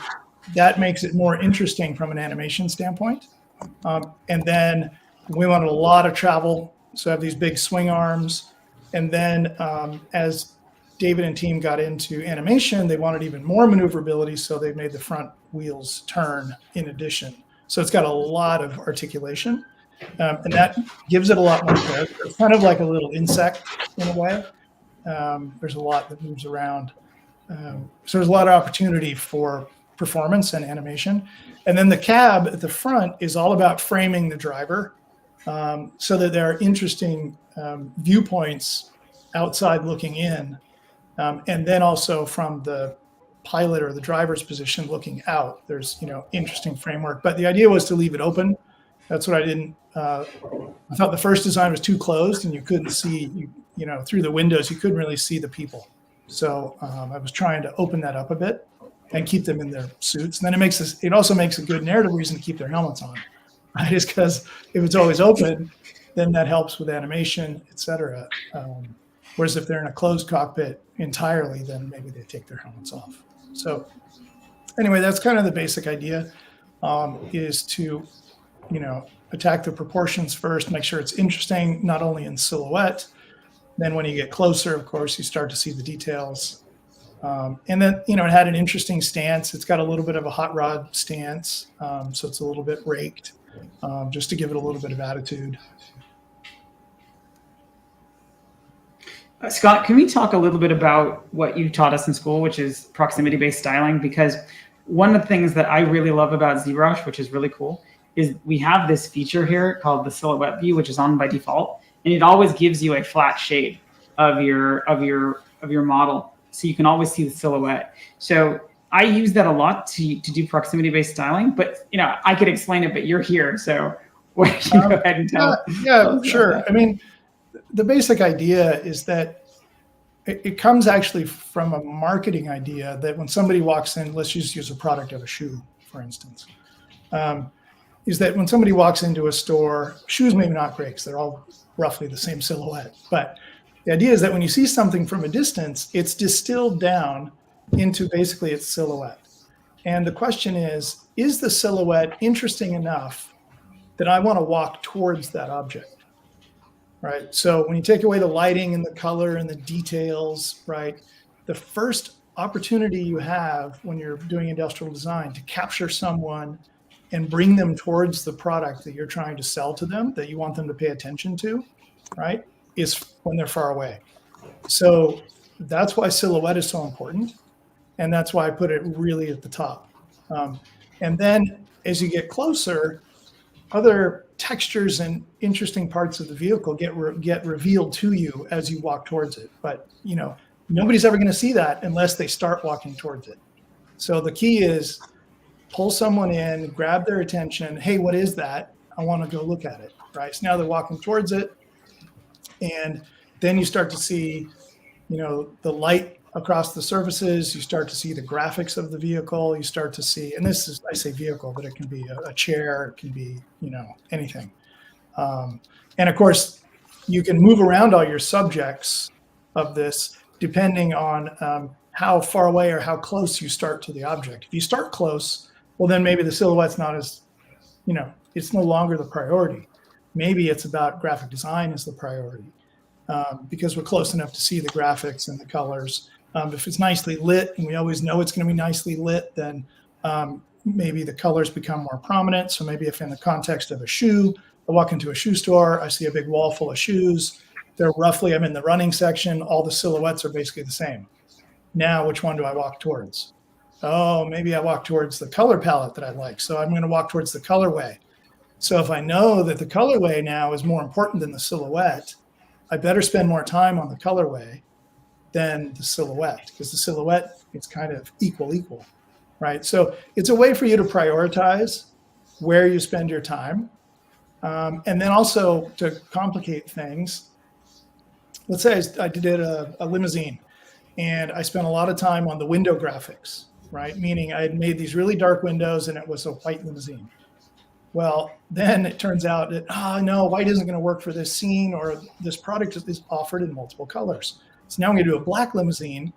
that makes it more interesting from an animation standpoint. And then we wanted a lot of travel. So I have these big swing arms. And then as David and team got into animation, they wanted even more maneuverability. So they made the front wheels turn in addition. So it's got a lot of articulation. And that gives it a lot more character. It's kind of like a little insect in a way. There's a lot that moves around. So there's a lot of opportunity for performance and animation. And then the cab at the front is all about framing the driver so that there are interesting viewpoints outside looking in. And then also from the pilot or the driver's position looking out, there's, interesting framework. But the idea was to leave it open. That's what I didn't, I thought the first design was too closed and you couldn't see, through the windows, you couldn't really see the people. So I was trying to open that up a bit and keep them in their suits. And then it also makes a good narrative reason to keep their helmets on, right? Is because if it's always open, then that helps with animation, et cetera. Whereas if they're in a closed cockpit entirely, then maybe they take their helmets off. So anyway, that's kind of the basic idea, is to, attack the proportions first, make sure it's interesting, not only in silhouette. Then when you get closer, of course, you start to see the details. And then, it had an interesting stance. It's got a little bit of a hot rod stance. So it's a little bit raked, just to give it a little bit of attitude. Scott, can we talk a little bit about what you taught us in school, which is proximity-based styling? Because one of the things that I really love about ZBrush, which is really cool, is we have this feature here called the silhouette view, which is on by default, and it always gives you a flat shade of your model, so you can always see the silhouette. So I use that a lot to do proximity-based styling, but I could explain it, but you're here, so why don't you go ahead and tell? Yeah, sure. I mean, the basic idea is that, it comes actually from a marketing idea that when somebody walks in, let's just use a product of a shoe, for instance, is that when somebody walks into a store, shoes maybe not great because they're all roughly the same silhouette. But the idea is that when you see something from a distance, it's distilled down into basically its silhouette. And the question is the silhouette interesting enough that I want to walk towards that object? Right. So when you take away the lighting and the color and the details, right, the first opportunity you have when you're doing industrial design to capture someone and bring them towards the product that you're trying to sell to them, that you want them to pay attention to, right, is when they're far away. So that's why silhouette is so important. And that's why I put it really at the top. And then as you get closer, other textures and interesting parts of the vehicle get revealed to you as you walk towards it. But, you know, nobody's ever going to see that unless they start walking towards it. So the key is pull someone in, grab their attention. Hey, what is that? I want to go look at it, right? So now they're walking towards it. And then you start to see, you know, the light across the surfaces. You start to see the graphics of the vehicle. You start to see, and this is, I say vehicle, but it can be a chair. It can be, you know, anything. And of course, you can move around all your subjects of this depending on how far away or how close you start to the object. If you start close, well, then maybe the silhouette's not as, you know, it's no longer the priority. Maybe it's about graphic design as the priority because we're close enough to see the graphics and the colors. If it's nicely lit, and we always know it's going to be nicely lit, then maybe the colors become more prominent. So maybe if in the context of a shoe, I walk into a shoe store, I see a big wall full of shoes. They're roughly, I'm in the running section, all the silhouettes are basically the same. Now, which one do I walk towards? Oh, maybe I walk towards the color palette that I like. So I'm going to walk towards the colorway. So if I know that the colorway now is more important than the silhouette, I better spend more time on the colorway than the silhouette, because the silhouette is kind of equal, right? So it's a way for you to prioritize where you spend your time. And then also to complicate things, let's say I did a limousine and I spent a lot of time on the window graphics, right? Meaning I had made these really dark windows and it was a white limousine. Well, then it turns out that, no, white isn't going to work for this scene, or this product is offered in multiple colors. So now I'm going to do a black limousine,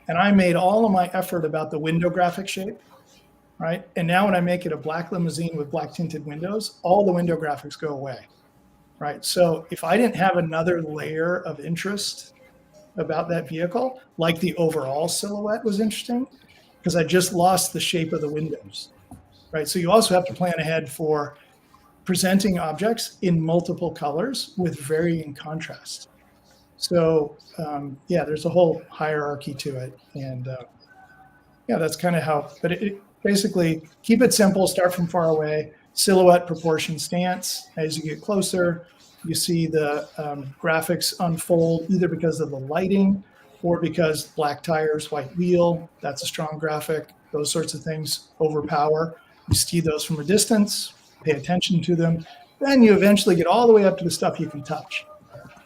and I made all of my effort about the window graphic shape, right? And now when I make it a black limousine with black tinted windows, all the window graphics go away, right? So if I didn't have another layer of interest about that vehicle, like the overall silhouette was interesting, because I just lost the shape of the windows. Right. So you also have to plan ahead for presenting objects in multiple colors with varying contrast. So, yeah, there's a whole hierarchy to it. And yeah, that's kind of how, but it basically keep it simple, start from far away, silhouette, proportion, stance. As you get closer, you see the graphics unfold either because of the lighting or because black tires, white wheel, that's a strong graphic. Those sorts of things overpower. You see those from a distance, pay attention to them. Then you eventually get all the way up to the stuff you can touch.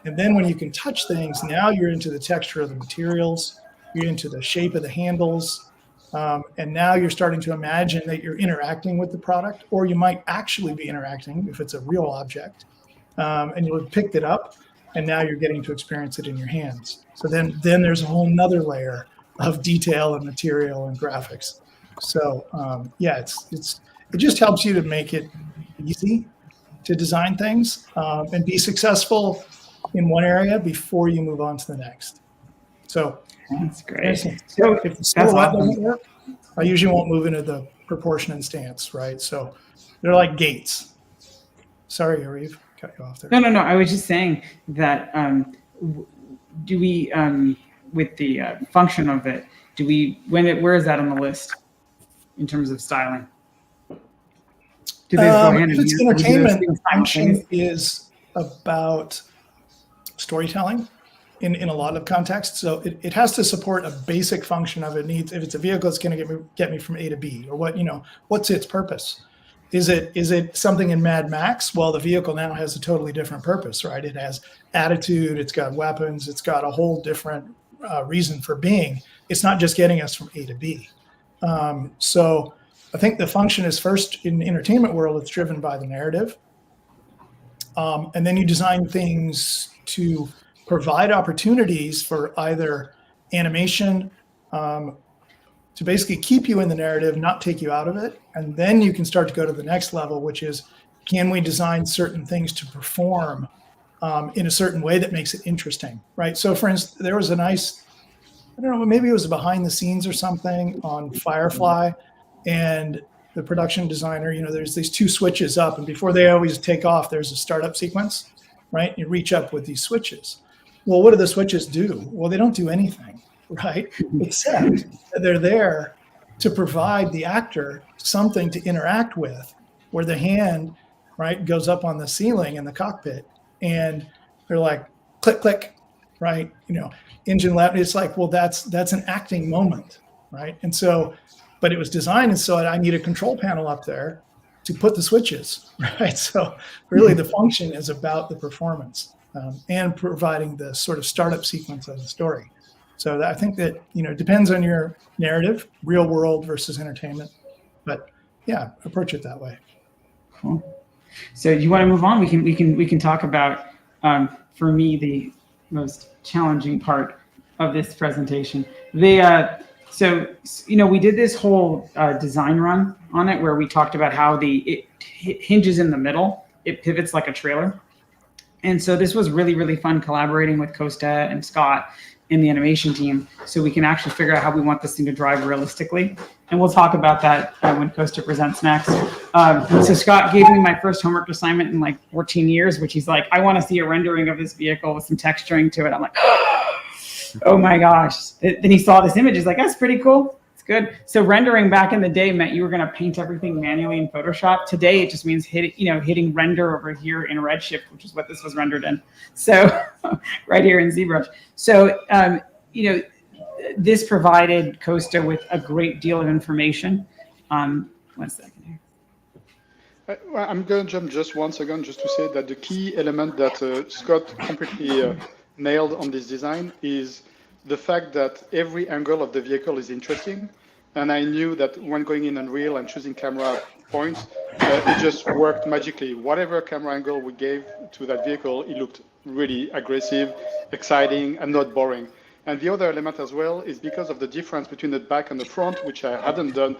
And then when you can touch things, now you're into the texture of the materials, you're into the shape of the handles. And now you're starting to imagine that you're interacting with the product, or you might actually be interacting if it's a real object. And you'll have picked it up, and now you're getting to experience it in your hands. So then there's a whole nother layer of detail and material and graphics. So yeah, it just helps you to make it easy to design things and be successful in one area before you move on to the next. So that's great. So if the silhouette doesn't work, I usually won't move into the proportion and stance, right? So they're like gates. Sorry, Arif, cut you off there. No. I was just saying that do we with the function of it, where is that on the list? In terms of styling? Do those go hand in hand? Its entertainment function is about storytelling in a lot of contexts. So it has to support a basic function of it. Needs, if it's a vehicle, it's going to get me from A to B, or what's its purpose? Is it something in Mad Max? Well, the vehicle now has a totally different purpose, right? It has attitude, it's got weapons, it's got a whole different reason for being. It's not just getting us from A to B. So I think the function is first in the entertainment world, it's driven by the narrative. And then you design things to provide opportunities for either animation, to basically keep you in the narrative, not take you out of it. And then you can start to go to the next level, which is, can we design certain things to perform in a certain way that makes it interesting, right? So for instance, there was a nice, I don't know, maybe it was behind the scenes or something on Firefly, and the production designer, there's these two switches up, and before they always take off, there's a startup sequence, right? You reach up with these switches. Well, what do the switches do? Well, they don't do anything, right? Except that they're there to provide the actor something to interact with, where the hand, right, goes up on the ceiling in the cockpit, and they're like, click, click, right? Engine lab. It's like, well, that's an acting moment, right? And so, but it was designed so I need a control panel up there to put the switches, right? So really the function is about the performance and providing the sort of startup sequence of the story. So I think that, it depends on your narrative, real world versus entertainment, but yeah, approach it that way. Cool. So you want to move on? We can talk about, for me, the most challenging part of this presentation. So we did this whole design run on it where we talked about how it hinges in the middle. It pivots like a trailer. And so this was really, really fun collaborating with Costa and Scott in the animation team, so we can actually figure out how we want this thing to drive realistically. And we'll talk about that when Costa presents next. So Scott gave me my first homework assignment in like 14 years, which he's like, I want to see a rendering of this vehicle with some texturing to it. I'm like, oh my gosh. Then he saw this image. He's like, that's pretty cool. It's good. So rendering back in the day meant you were going to paint everything manually in Photoshop. Today, it just means hitting render over here in Redshift, which is what this was rendered in. So right here in ZBrush. So, this provided Costa with a great deal of information. 1 second here. I'm going to jump just once again, just to say that the key element that Scott completely nailed on this design is the fact that every angle of the vehicle is interesting. And I knew that when going in Unreal and choosing camera points, it just worked magically. Whatever camera angle we gave to that vehicle, it looked really aggressive, exciting, and not boring. And the other element as well is because of the difference between the back and the front, which we hadn't done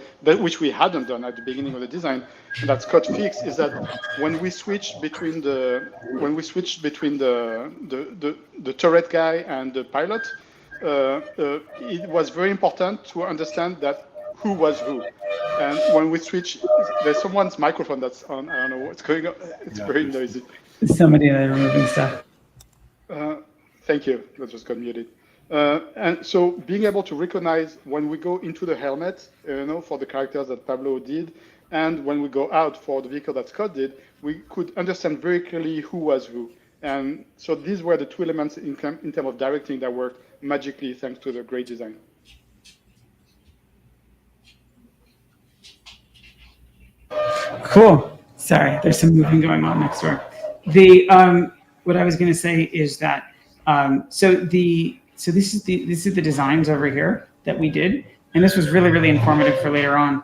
at the beginning of the design, and that Scott fixed, is that when we switched between the turret guy and the pilot, it was very important to understand that who was who. And when we switch, there's someone's microphone that's on. I don't know what's going on. It's very noisy. Somebody removing stuff. Thank you. That just got muted. And so being able to recognize when we go into the helmet, for the characters that Pablo did, and when we go out for the vehicle that Scott did, we could understand very clearly who was who. And so these were the two elements in terms of directing that worked magically thanks to the great design. Cool. Sorry, there's some moving going on next door. What I was going to say is that so this is the designs over here that we did, and this was really, really informative for later on.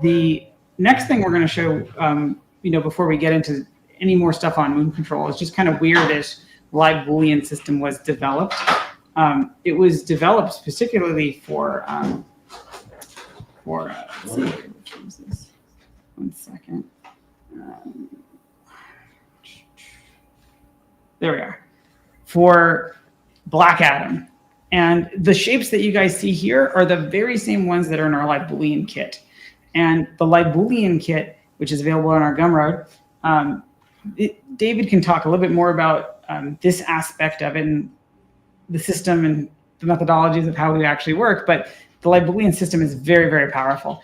The next thing we're going to show, before we get into any more stuff on Moon Kontrol, is just kind of where this live Boolean system was developed. It was developed particularly for let's see, which one is this? 1 second. There we are. For Black Adam. And the shapes that you guys see here are the very same ones that are in our live Boolean kit. And the live Boolean kit, which is available on our Gumroad, David can talk a little bit more about this aspect of it and the system and the methodologies of how we actually work. But the live Boolean system is very, very powerful.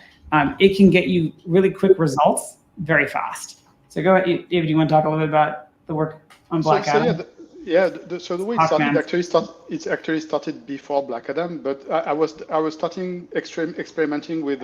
It can get you really quick results very fast. So go ahead, David, you want to talk a little bit about the work on Black Adam? So the way it started, it's actually started before Black Adam, but I was starting experimenting with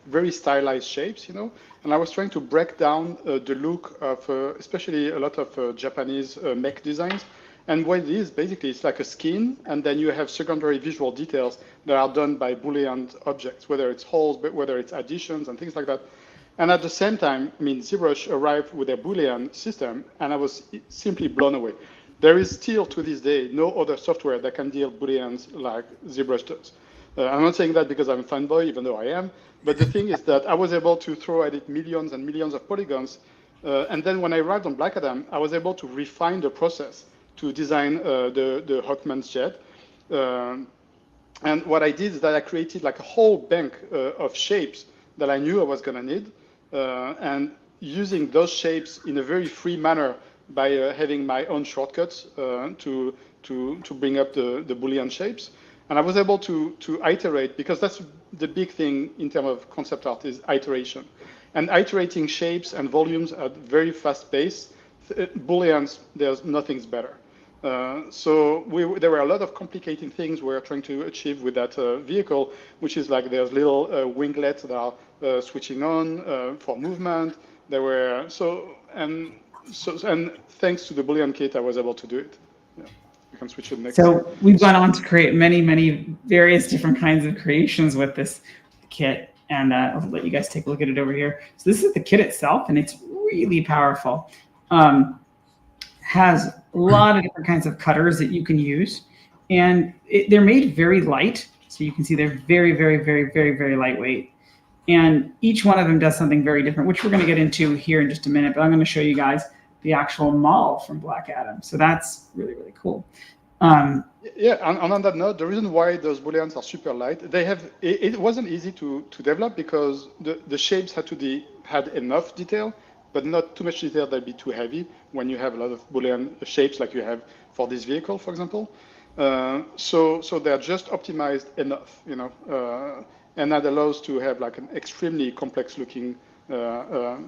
very stylized shapes, and I was trying to break down the look of especially a lot of Japanese mech designs, And what it is, basically, it's like a skin, and then you have secondary visual details that are done by Boolean objects, whether it's holes, but whether it's additions and things like that. And at the same time, I mean, ZBrush arrived with a Boolean system, and I was simply blown away. There is still, to this day, no other software that can deal Booleans like ZBrush does. I'm not saying that because I'm a fanboy, even though I am, but the thing is that I was able to throw at it millions and millions of polygons, and then when I arrived on Black Adam, I was able to refine the process to design the Hawkman's jet. And what I did is that I created like a whole bank of shapes that I knew I was going to need, and using those shapes in a very free manner by having my own shortcuts to bring up the Boolean shapes. And I was able to iterate, because that's the big thing in terms of concept art is iteration. And iterating shapes and volumes at very fast pace, Booleans, there's nothing's better. So there were a lot of complicating things we were trying to achieve with that vehicle, which is like there's little winglets that are switching on for movement. There were and thanks to the Boolean kit, I was able to do it. Yeah, you can switch it next. So we've gone on to create many various different kinds of creations with this kit, and I'll let you guys take a look at it over here. So this is the kit itself, and it's really powerful. Has a lot of different kinds of cutters that you can use, and they're made very light. So you can see they're very lightweight. And each one of them does something very different, which we're going to get into here in just a minute. But I'm going to show you guys the actual model from Black Adam. So that's really cool. Yeah, and on that note, the reason why those Booleans are super light, they have it wasn't easy to develop because the shapes had enough detail, but not too much detail that'd be too heavy when you have a lot of Boolean shapes like you have for this vehicle, for example. So they're just optimized enough, you know, and that allows to have like an extremely complex looking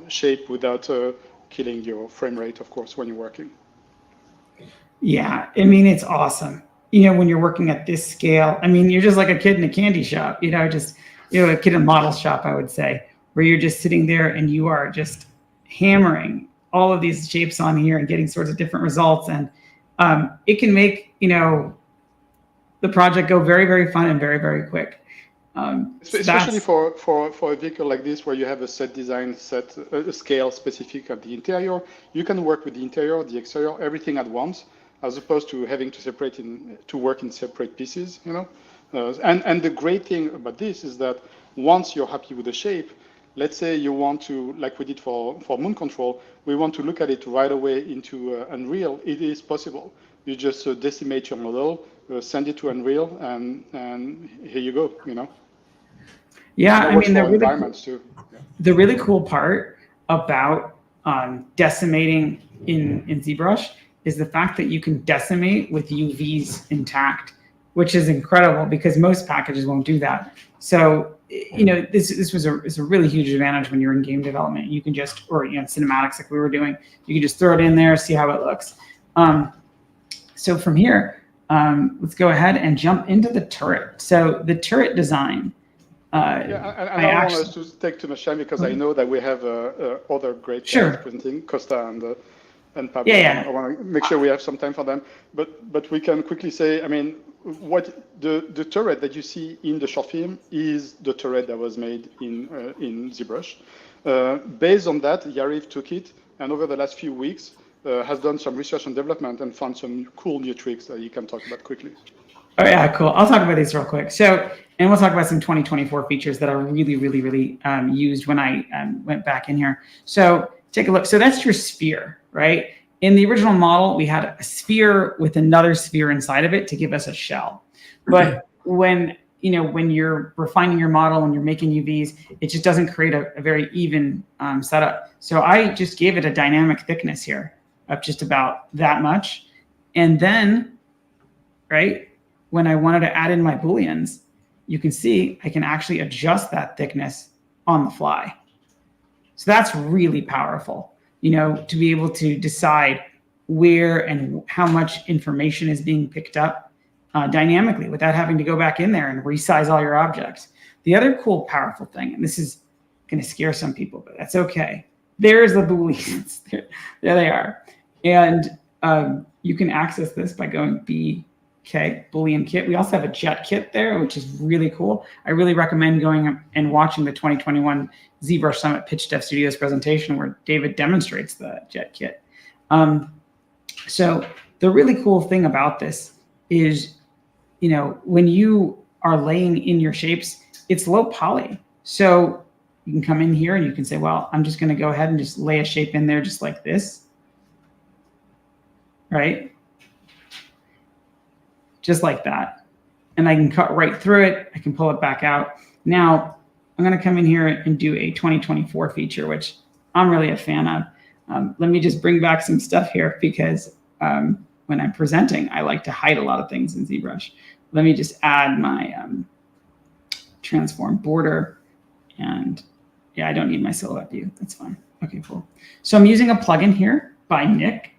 shape without killing your frame rate, of course, when you're working. Yeah, I mean, it's awesome. You know, when you're working at this scale, I mean, you're just like a kid in a candy shop, you know, a kid in a model shop, I would say, where you're just sitting there and you are just hammering all of these shapes on here and getting sorts of different results. And it can make, you know, the project go very fun and very quick. Especially for a vehicle like this, where you have a set design, a scale specific at the interior, you can work with the interior, the exterior, everything at once, as opposed to having to work in separate pieces, you know. And the great thing about this is that once you're happy with the shape, let's say you want to, like we did for Moon Kontrol, we want to look at it right away into Unreal. It is possible. You just decimate your model, send it to Unreal, and here you go, you know. Yeah, I mean, the really cool part about decimating in ZBrush is the fact that you can decimate with UVs intact, which is incredible because most packages won't do that. So, you know, this is a really huge advantage when you're in game development. You can just, or, you know, cinematics like we were doing, you can just throw it in there, see how it looks. So from here, let's go ahead and jump into the turret. So the turret design. I don't want us to take too much time because I know that we have other great guys presenting, Costa and Pablo. Yeah. I want to make sure we have some time for them. But we can quickly say, I mean, what the turret that you see in the short film is the turret that was made in ZBrush. Based on that, Yariv took it and over the last few weeks has done some research and development and found some cool new tricks that you can talk about quickly. Oh yeah, cool. I'll talk about these real quick. So, and we'll talk about some 2024 features that are really used when I went back in here. So take a look. So that's your sphere, right? In the original model, we had a sphere with another sphere inside of it to give us a shell. But when you're refining your model, when you're making UVs, it just doesn't create a very even setup. So I just gave it a dynamic thickness here of just about that much. And then, right, when I wanted to add in my Booleans, you can see I can actually adjust that thickness on the fly. So that's really powerful, you know, to be able to decide where and how much information is being picked up dynamically without having to go back in there and resize all your objects. The other cool, powerful thing, and this is going to scare some people, but that's okay. There's the Booleans. There they are. And you can access this by going BK, Boolean kit. We also have a jet kit there, which is really cool. I really recommend going and watching the 2021 ZBrush Summit Pitch Dev Studios presentation where David demonstrates the jet kit. So the really cool thing about this is, you know, when you are laying in your shapes, it's low poly. So you can come in here and you can say, well, I'm just going to go ahead and just lay a shape in there just like this, right? Just like that. And I can cut right through it. I can pull it back out. Now I'm going to come in here and do a 2024 feature, which I'm really a fan of. Let me just bring back some stuff here because when I'm presenting, I like to hide a lot of things in ZBrush. Let me just add my transform border, and yeah, I don't need my silhouette view. That's fine. Okay, cool. So I'm using a plugin here by Nick.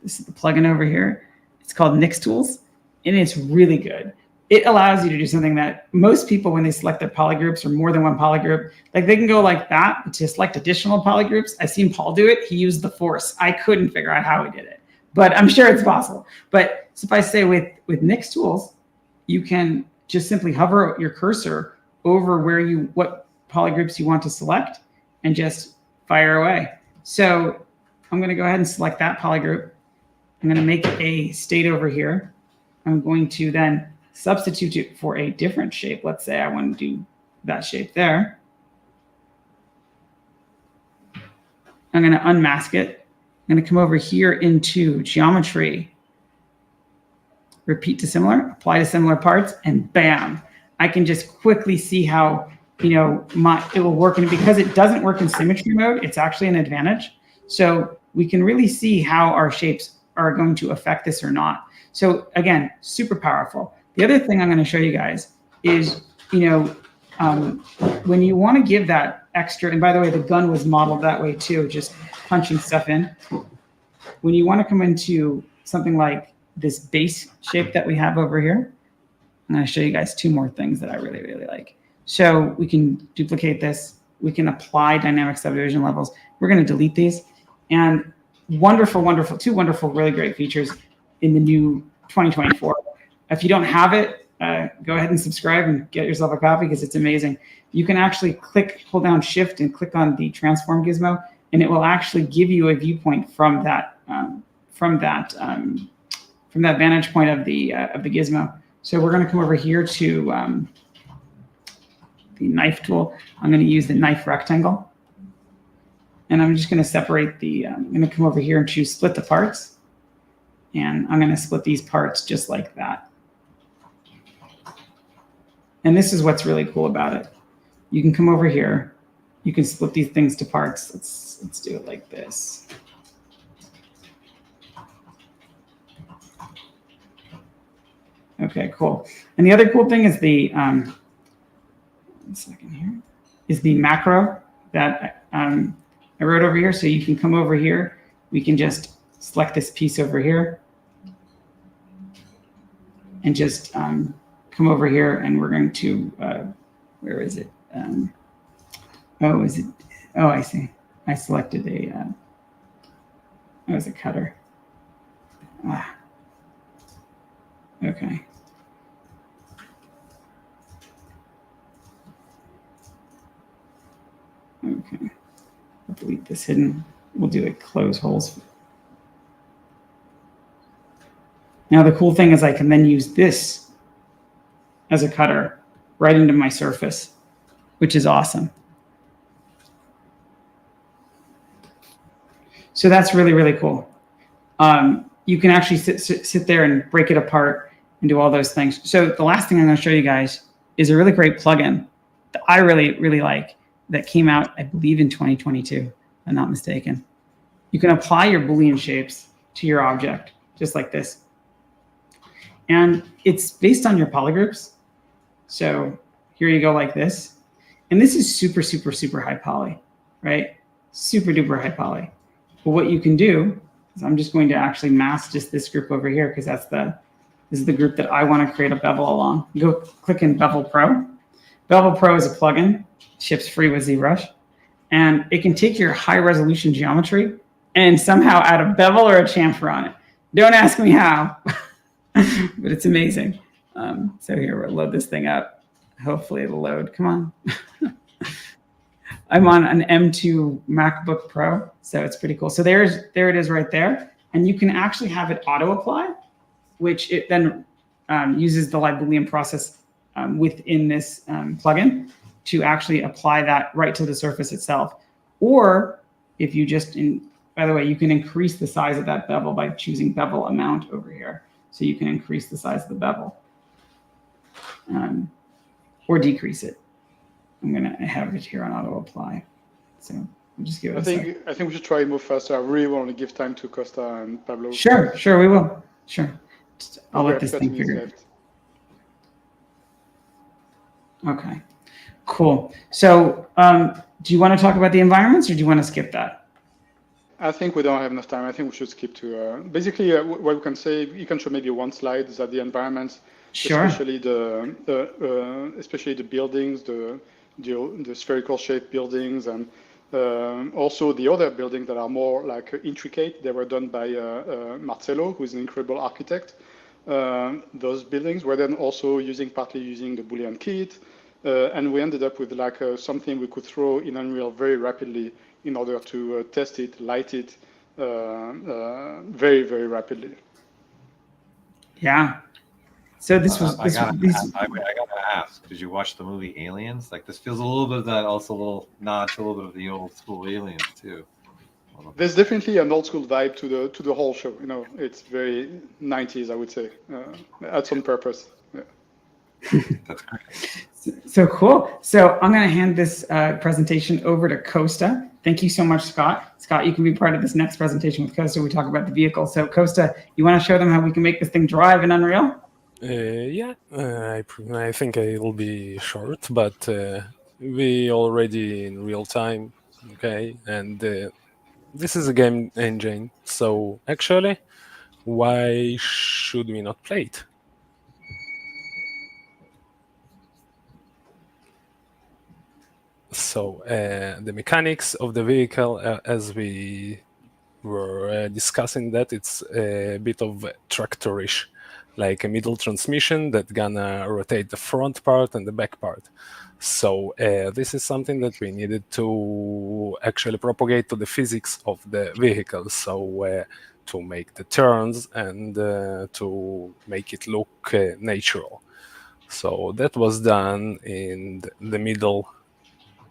This is the plugin over here. It's called Nick's Tools, and it's really good. It allows you to do something that most people, when they select their polygroups or more than one polygroup, like they can go like that to select additional polygroups. I've seen Paul do it. He used the force. I couldn't figure out how he did it, but I'm sure it's possible. But suffice to say, with Nick's Tools, you can just simply hover your cursor over what polygroups you want to select and just fire away. So I'm going to go ahead and select that polygroup. I'm going to make a state over here. I'm going to then substitute it for a different shape. Let's say I want to do that shape there. I'm going to unmask it. I'm going to come over here into geometry, repeat to similar, apply to similar parts, and bam, I can just quickly see how, you know, it will work. And because it doesn't work in symmetry mode, it's actually an advantage. So we can really see how our shapes are going to affect this or not. So again, super powerful. The other thing I'm going to show you guys is, you know, when you want to give that extra, and by the way, the gun was modeled that way too, just punching stuff in. When you want to come into something like this base shape that we have over here, I'm going to show you guys two more things that I really, really like. So we can duplicate this. We can apply dynamic subdivision levels. We're going to delete these. And wonderful, wonderful, two wonderful, really great features in the new 2024. If you don't have it, go ahead and subscribe and get yourself a copy because it's amazing. You can actually hold down Shift and click on the transform gizmo, and it will actually give you a viewpoint from that vantage point of the gizmo. So we're going to come over here to the knife tool. I'm going to use the knife rectangle, and I'm just going to separate the. I'm going to come over here and choose split the parts, and I'm going to split these parts just like that. And this is what's really cool about it. You can come over here. You can split these things to parts. Let's do it like this. Okay, cool. And the other cool thing is the, one second here, is the macro that I wrote over here. So you can come over here. We can just select this piece over here and just come over here, and we're going to, where is it? Oh, is it? Oh, I see. I selected a, that was a cutter. Ah. Okay. Okay. I'll delete this hidden. We'll do a close holes. Now the cool thing is I can then use this as a cutter right into my surface, which is awesome. So that's really, really cool. You can actually sit there and break it apart and do all those things. So the last thing I'm going to show you guys is a really great plugin that I really, really like that came out, I believe, in 2022, if I'm not mistaken. You can apply your Boolean shapes to your object, just like this. And it's based on your polygroups. So here you go like this. And this is super, super, super high poly, right? Super duper high poly. But what you can do is I'm just going to actually mask just this group over here because this is the group that I want to create a bevel along. Go click in Bevel Pro. Bevel Pro is a plugin, ships free with ZBrush, and it can take your high resolution geometry and somehow add a bevel or a chamfer on it. Don't ask me how, but it's amazing. So here, we'll load this thing up. Hopefully it'll load. Come on. I'm on an M2 MacBook Pro, so it's pretty cool. So there it is right there. And you can actually have it auto apply, which it then uses the live Boolean process within this plugin to actually apply that right to the surface itself. Or if you just, by the way, you can increase the size of that bevel by choosing bevel amount over here. So you can increase the size of the bevel or decrease it. I have it here on auto apply. So we'll just give it a second. I think we should try and move faster. I really want to give time to Costa and Pablo. Sure, we will. Sure. I'll let this thing figure it out. Okay, cool. So do you want to talk about the environments or do you want to skip that? I think we don't have enough time. I think we should skip to basically what we can say. You can show maybe one slide that the environments, sure. especially the buildings, the spherical shaped buildings, and also the other buildings that are more like intricate. They were done by Marcelo, who is an incredible architect. Those buildings were then also partly using the Boolean kit, and we ended up with like something we could throw in Unreal very rapidly in order to test it, light it very, very rapidly. Yeah. So this was. I gotta ask, did you watch the movie Aliens? Like, this feels a little bit of that, also a little nod to a little bit of the old school Aliens too. There's definitely an old school vibe to the whole show. You know, it's very 90s, I would say, at some purpose. Yeah. That's great. So cool. So I'm going to hand this presentation over to Costa. Thank you so much, Scott. Scott, you can be part of this next presentation with Costa. We talk about the vehicle. So Costa, you want to show them how we can make this thing drive in Unreal? Yeah, I think it will be short, but we already in real time, okay? And this is a game engine, so actually, why should we not play it? So the mechanics of the vehicle, as we were discussing that, it's a bit of tractorish, like a middle transmission that gonna rotate the front part and the back part. So this is something that we needed to actually propagate to the physics of the vehicle. So to make the turns and to make it look natural. So that was done in the middle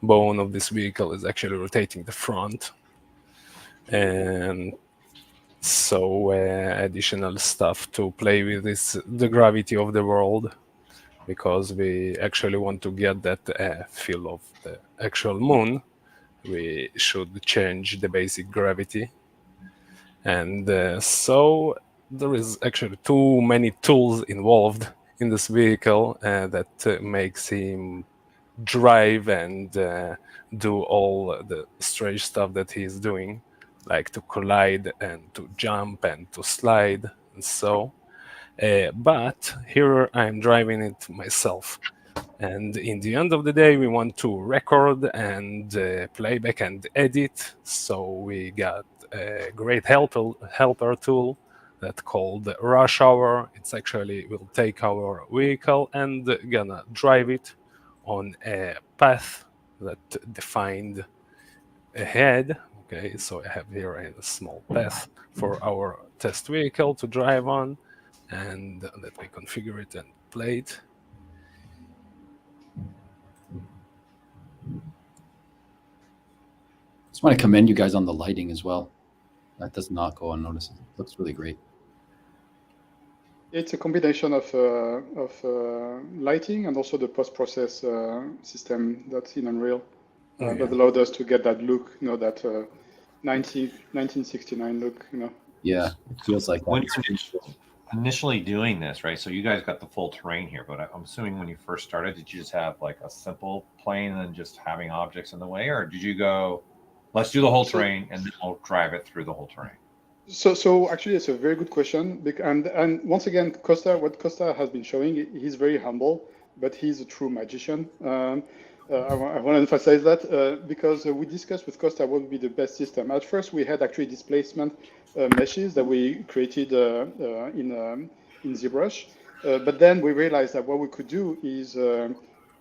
bone of this vehicle is actually rotating the front. And so additional stuff to play with is the gravity of the world, because we actually want to get that feel of the actual moon. We should change the basic gravity. And so there is actually too many tools involved in this vehicle that makes him drive and do all the strange stuff that he's doing, like to collide and to jump and to slide and so. But here I'm driving it myself. And in the end of the day, we want to record and play back and edit. So we got a great helper tool that's called Rush Hour. It's actually will take our vehicle and gonna drive it on a path that defined ahead. Okay, so I have here a small path for our test vehicle to drive on, and let me configure it and play it. Just want to commend you guys on the lighting as well. That does not go unnoticed. It looks really great. It's a combination of lighting and also the post-process system that's in Unreal that allowed us to get that look, you know, that 1969 look, you know. Yeah, it feels like that. When you're initially doing this, right? So you guys got the full terrain here, but I'm assuming when you first started, did you just have like a simple plane and then just having objects in the way, or did you go, let's do the whole terrain and then we'll drive it through the whole terrain? So actually, it's a very good question. And once again, what Costa has been showing, he's very humble, but he's a true magician. I want to emphasize that because we discussed with Costa what would be the best system. At first, we had actually displacement meshes that we created in ZBrush, but then we realized that what we could do is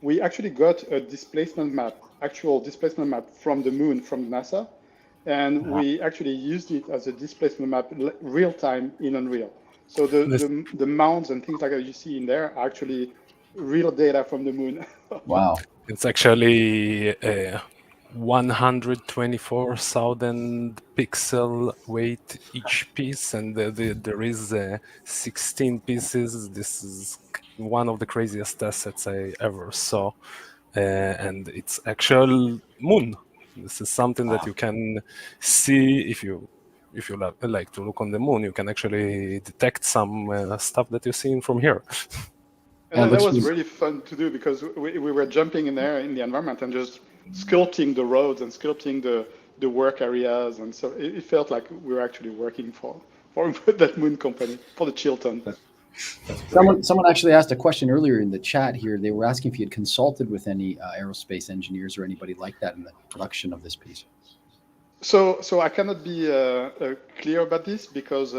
we actually got a displacement map, actual displacement map from the moon from NASA, and we actually used it as a displacement map real time in Unreal. So the mounds and things like that you see in there are actually real data from the moon. Wow. It's actually 124,000 pixel weight each piece, and there is 16 pieces. This is one of the craziest assets I ever saw, and it's actual moon. This is something that you can see if you like to look on the moon. You can actually detect some stuff that you're seeing from here. And that was really fun to do because we were jumping in there in the environment and just sculpting the roads and sculpting the work areas. And so it felt like we were actually working for that moon company, for the Chilton. Someone actually asked a question earlier in the chat here. They were asking if you had consulted with any aerospace engineers or anybody like that in the production of this piece. So I cannot be clear about this because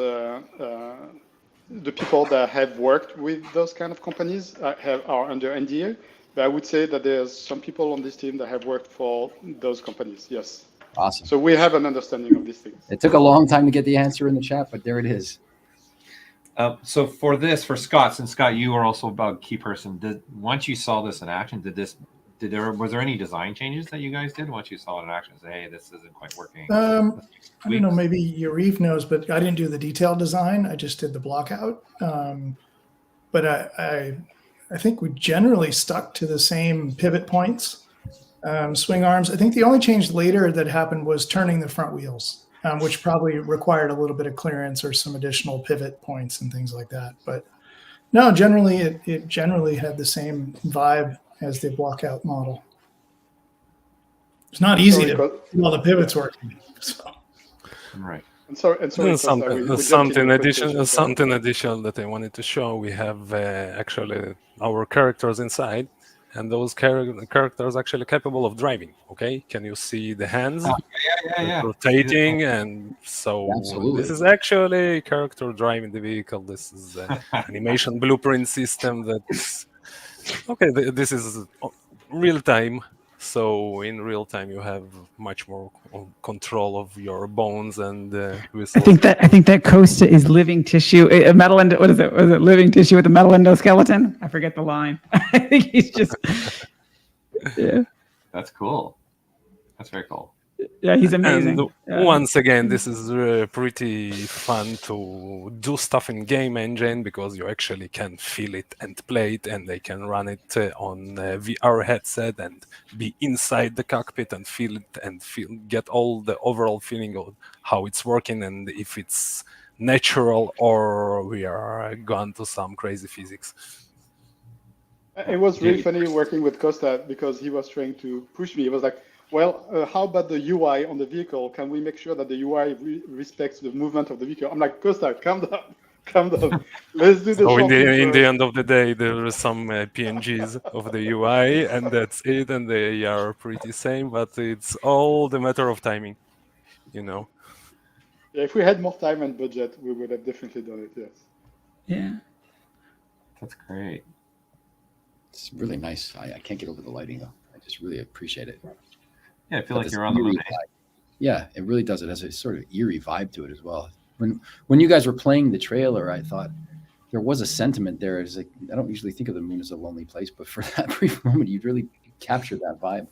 the people that have worked with those kind of companies are under NDA. But I would say that there's some people on this team that have worked for those companies. Yes. Awesome. So we have an understanding of these things. It took a long time to get the answer in the chat, but there it is. So for Scott, since Scott, you are also a key person. Once you saw this in action, was there any design changes that you guys did once you saw it in action? Say, hey, this isn't quite working. I don't know, maybe Yarif knows, but I didn't do the detailed design. I just did the block out. But I think we generally stuck to the same pivot points, swing arms. I think the only change later that happened was turning the front wheels, which probably required a little bit of clearance or some additional pivot points and things like that. But no, generally it generally had the same vibe as the block out model. It's not easy to do all the pivots working. So. Right. And sorry, something additional that I wanted to show. We have actually our characters inside, and those characters actually capable of driving. Okay, can you see the hands rotating? And so this is actually character driving the vehicle. This is an animation blueprint system that's okay. This is real time. So in real time, you have much more control of your bones and whistles. I think that Costa is living tissue, a metal endo. What is it? Was it living tissue with a metal endoskeleton? I forget the line. I think he's just. Yeah. That's cool. That's very cool. Yeah, he's amazing. And once again, this is pretty fun to do stuff in game engine because you actually can feel it and play it, and they can run it on a VR headset and be inside the cockpit and feel it and get all the overall feeling of how it's working and if it's natural or we are gone to some crazy physics. It was really funny working with Costa because he was trying to push me. He was like, well, how about the UI on the vehicle? Can we make sure that the UI respects the movement of the vehicle? I'm like, Costa, calm down. Let's do the in the end of the day, there are some PNGs of the UI, and that's it, and they are pretty same, but it's all the matter of timing, you know. Yeah, if we had more time and budget, we would have definitely done it, yes. Yeah. That's great. It's really nice. I can't get over the lighting, though. I just really appreciate it. Yeah, I feel like you're on the moon. Yeah, it really does. It has a sort of eerie vibe to it as well. When you guys were playing the trailer, I thought there was a sentiment there. It's like I don't usually think of the moon as a lonely place, but for that brief moment, you really captured that vibe.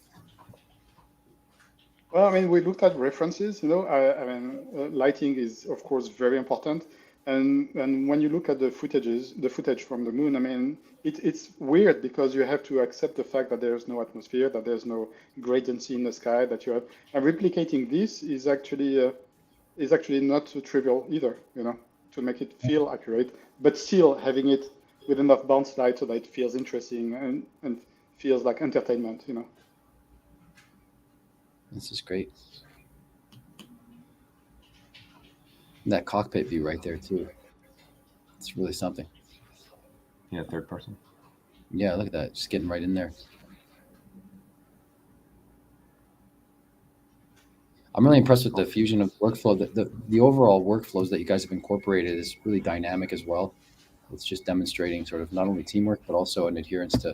Well, I mean, we looked at references. You know, I mean, lighting is of course very important. And when you look at the footage from the moon, I mean, it's weird because you have to accept the fact that there's no atmosphere, that there's no gradiency in the sky, that you have, and replicating this is actually not trivial either, you know, to make it feel accurate, but still having it with enough bounce light so that it feels interesting and feels like entertainment, you know. This is great. And that cockpit view right there too. It's really something. Yeah, third person. Yeah, look at that. Just getting right in there. I'm really impressed with the fusion of workflow. The overall workflows that you guys have incorporated is really dynamic as well. It's just demonstrating sort of not only teamwork, but also an adherence to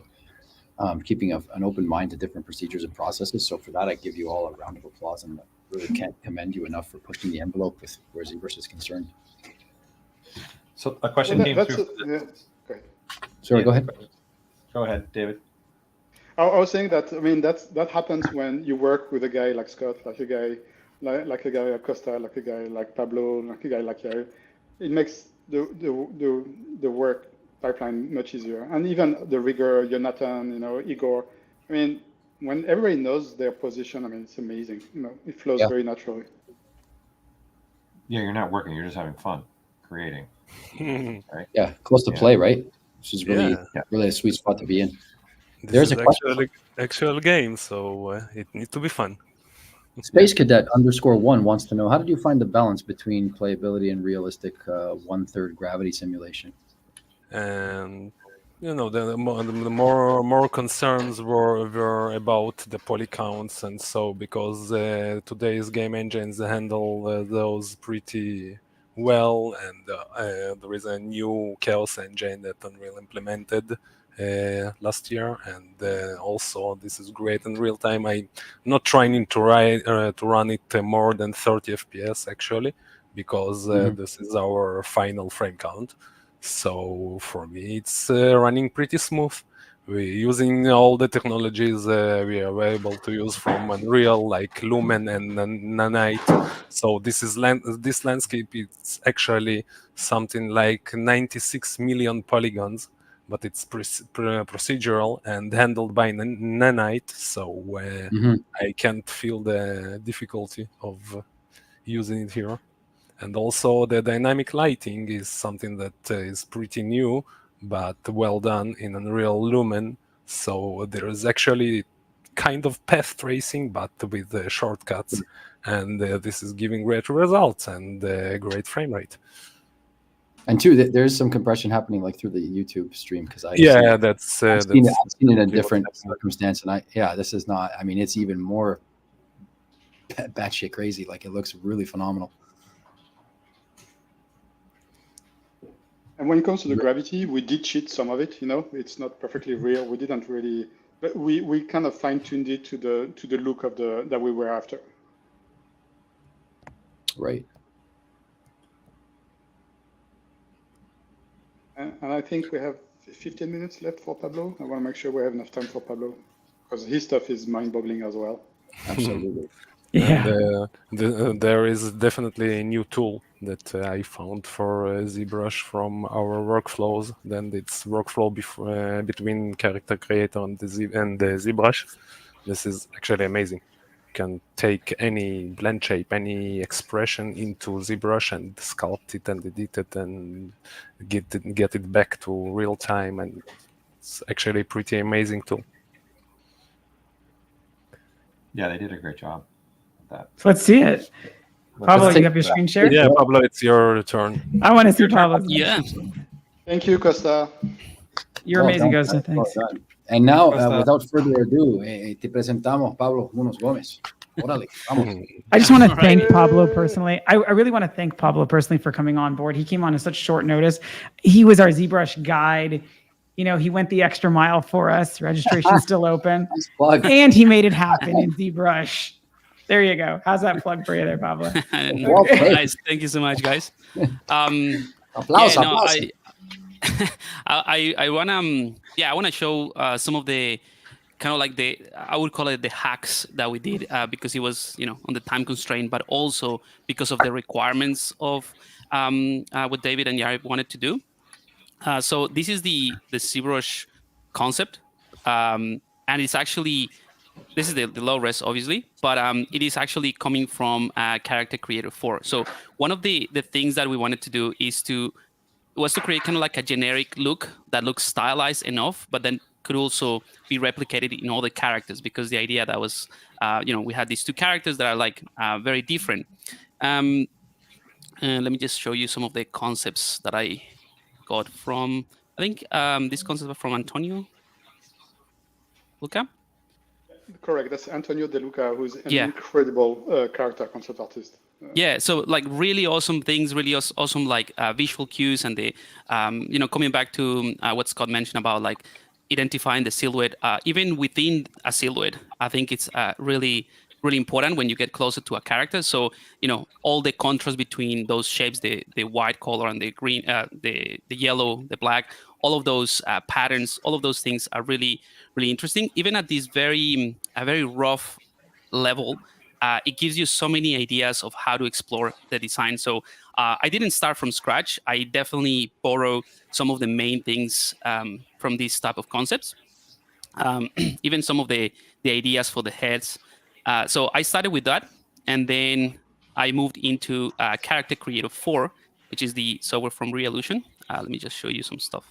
keeping an open mind to different procedures and processes. So for that, I give you all a round of applause, and really can't commend you enough for pushing the envelope with where ZBrush is concerned. So a question came through. Yeah. Go ahead. Sorry, go ahead. Go ahead, David. I was saying that, I mean, that happens when you work with a guy like Scott, like a guy like Costa, like a guy like Pablo, like a guy like Yair. It makes the work pipeline much easier. And even the rigor, Jonathan, Igor. I mean, when everybody knows their position, I mean, it's amazing. It flows very naturally. Yeah, you're not working, you're just having fun creating. Right? Yeah, close to play, right? Which is really a sweet spot to be in. There's a actual game, so it needs to be fun. Space Cadet _1 wants to know, how did you find the balance between playability and realistic 1/3 gravity simulation? And the more concerns were about the poly counts, and so because today's game engines handle those pretty well, and there is a new Chaos engine that Unreal implemented last year, and also this is great in real time. I'm not trying to run it more than 30 FPS actually, because this is our final frame count. So for me, it's running pretty smooth. We're using all the technologies we are able to use from Unreal, like Lumen and Nanite. So this landscape is actually something like 96 million polygons, but it's procedural and handled by Nanite. So I can't feel the difficulty of using it here. And also the dynamic lighting is something that is pretty new, but well done in Unreal Lumen. So there is actually kind of path tracing, but with shortcuts. And this is giving great results and great frame rate. And two, there's some compression happening like through the YouTube stream, because I've seen it in a different circumstance, and this is not. I mean, it's even more batshit crazy. Like, it looks really phenomenal. And when it comes to the gravity, we did cheat some of it. It's not perfectly real. We didn't really, but we kind of fine-tuned it to the look of that we were after. Right. And I think we have 15 minutes left for Pablo. I want to make sure we have enough time for Pablo, because his stuff is mind-boggling as well. Absolutely. Yeah. And there is definitely a new tool that I found for ZBrush from our workflows. Then it's workflow between character creator and the ZBrush. This is actually amazing. You can take any blend shape, any expression into ZBrush and sculpt it and edit it and get it back to real time. And it's actually a pretty amazing tool. Yeah, they did a great job. That. So let's see it. Pablo, you have your screen share? Yeah, Pablo, it's your turn. I want to see Pablo. Yeah. Thank you, Costa. You're amazing, Costa. Thanks. And now, without further ado, te presentamos Pablo Munoz Gómez. Órale, vamos. I just want to thank Pablo personally. I really want to thank Pablo personally for coming on board. He came on at such short notice. He was our ZBrush guide. He went the extra mile for us. Registration's still open. And he made it happen in ZBrush. There you go. How's that plug for you there, Pablo? Nice. Thank you so much, guys. Applause. I wanna show some of the kind of like I would call it the hacks that we did because it was on the time constraint, but also because of the requirements of what David and Yair wanted to do. So this is the ZBrush concept, and it's actually. This is the low res, obviously, but it is actually coming from Character Creator 4. So one of the things that we wanted to do was to create kind of like a generic look that looks stylized enough, but then could also be replicated in all the characters, because the idea that was, we had these two characters that are like very different. And let me just show you some of the concepts that I got from, I think this concept was from Antonio Luca. correct. That's Antonio De Luca, who's an Yeah. incredible character concept artist. Yeah, so like really awesome things, really awesome like visual cues, and the coming back to what Scott mentioned about like identifying the silhouette, even within a silhouette. I think it's really important when you get closer to a character. So all the contrast between those shapes, the white color and the green, the yellow, the black, all of those patterns, all of those things are really interesting. Even at this very rough level. It gives you so many ideas of how to explore the design. So I didn't start from scratch. I definitely borrow some of the main things from these type of concepts, even some of the ideas for the heads. So I started with that, and then I moved into Character Creator 4, which is the software from Realution. Let me just show you some stuff.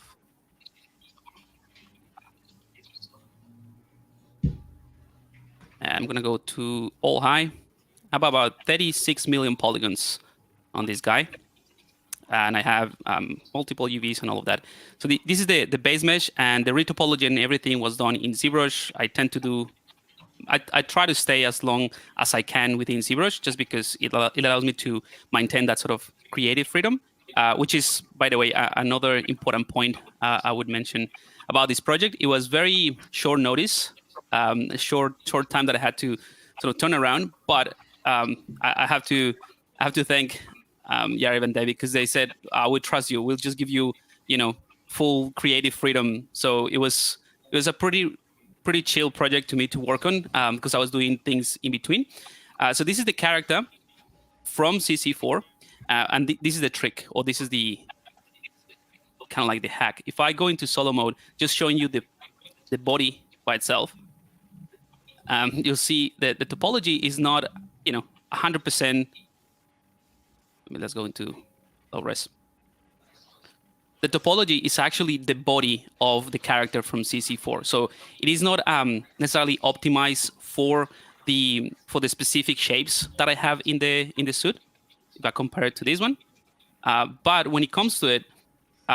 I'm going to go to all high. I have about 36 million polygons on this guy. And I have multiple UVs and all of that. So this is the base mesh, and the retopology and everything was done in ZBrush. I tend to do, I try to stay as long as I can within ZBrush, just because it allows me to maintain that sort of creative freedom, which is, by the way, another important point I would mention about this project. It was very short notice. A short time that I had to sort of turn around, but I have to thank Yariv and David, because they said, "We trust you. We'll just give you, full creative freedom." So it was a pretty chill project to me to work on, because I was doing things in between. So this is the character from CC4, and this is the trick, or this is the kind of like the hack. If I go into solo mode, just showing you the body by itself. You'll see that the topology is not, 100%. Let's go into low res. The topology is actually the body of the character from CC4. So it is not necessarily optimized for the specific shapes that I have in the suit, if I compare it to this one. But when it comes to it,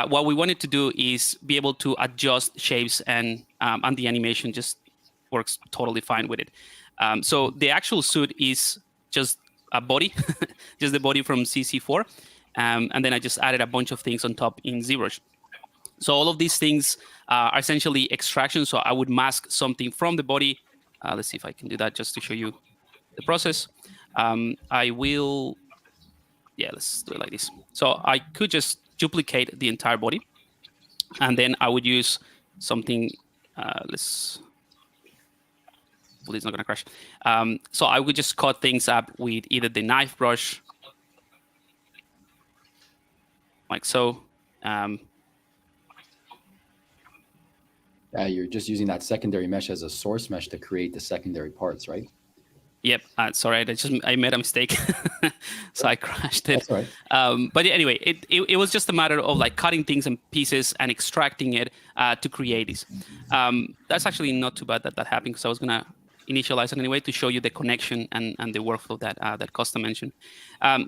what we wanted to do is be able to adjust shapes, and the animation just works totally fine with it. So the actual suit is just a body, just the body from CC4. And then I just added a bunch of things on top in ZBrush. So all of these things are essentially extraction. So I would mask something from the body. Let's see if I can do that just to show you the process. I will, let's do it like this. So I could just duplicate the entire body. And then I would use something, well, it's not going to crash. So I would just cut things up with either the knife brush, like so. You're just using that secondary mesh as a source mesh to create the secondary parts, right? Yep. Sorry, I made a mistake, so I crashed it. That's right. But yeah, anyway, it was just a matter of like cutting things in pieces and extracting it to create this. That's actually not too bad that happened, because I was gonna initialize it anyway to show you the connection and the workflow that Costa mentioned.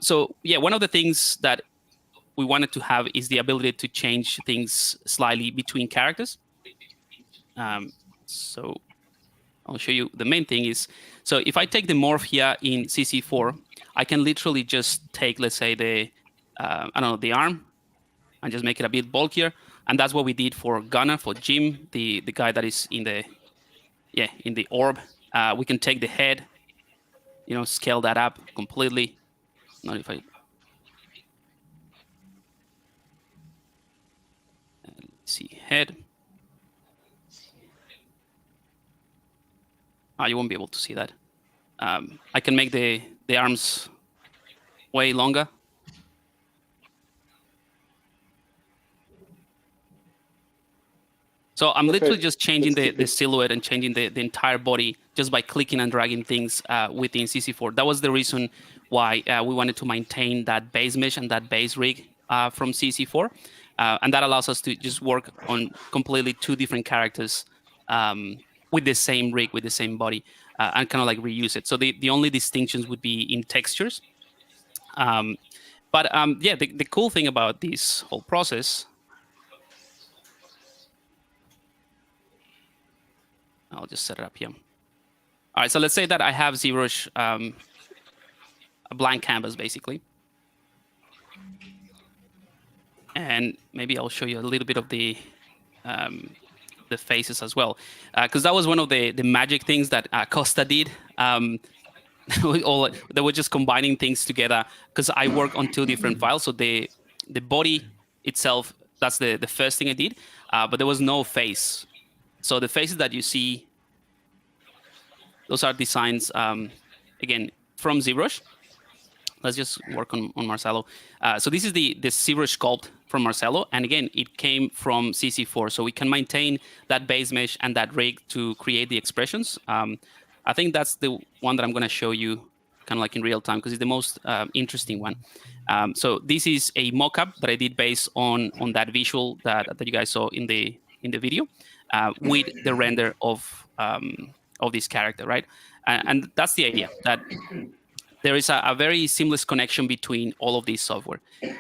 So yeah, one of the things that we wanted to have is the ability to change things slightly between characters. So I'll show you. The main thing is, so if I take the morph here in CC4, I can literally just take, let's say, the arm, and just make it a bit bulkier. And that's what we did for Gunnar, for Jim, the guy that is in the orb. We can take the head, scale that up completely. Not if I. Let's see, head. You won't be able to see that. I can make the arms way longer. So I'm literally just changing the silhouette and changing the entire body just by clicking and dragging things within CC4. That was the reason why we wanted to maintain that base mesh and that base rig from CC4. And that allows us to just work on completely two different characters with the same rig, with the same body, and kind of like reuse it. So the only distinctions would be in textures. But yeah, the cool thing about this whole process, I'll just set it up here. All right, so let's say that I have ZBrush, a blank canvas, basically. And maybe I'll show you a little bit of the faces as well, because that was one of the magic things that Costa did. They were just combining things together, because I work on 2 different files. So the body itself, that's the first thing I did, but there was no face. So the faces that you see, those are designs, again, from ZBrush. Let's just work on Marcelo. So this is the ZBrush sculpt from Marcelo. And again, it came from CC4. So we can maintain that base mesh and that rig to create the expressions. I think that's the one that I'm going to show you kind of like in real time, because it's the most interesting one. So this is a mockup that I did based on that visual that you guys saw in the video, with the render of this character, right? And that's the idea, that there is a very seamless connection between all of these software.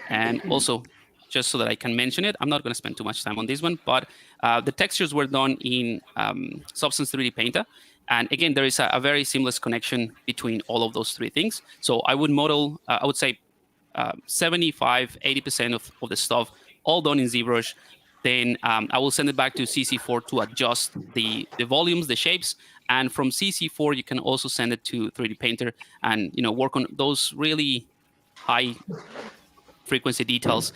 And also, just so that I can mention it, I'm not going to spend too much time on this one, but the textures were done in Substance 3D Painter. And again, there is a very seamless connection between all of those 3 things. So I would model, I would say 75, 80% of the stuff all done in ZBrush. Then I will send it back to CC4 to adjust the volumes, the shapes. And from CC4, you can also send it to 3D Painter and work on those really high frequency details,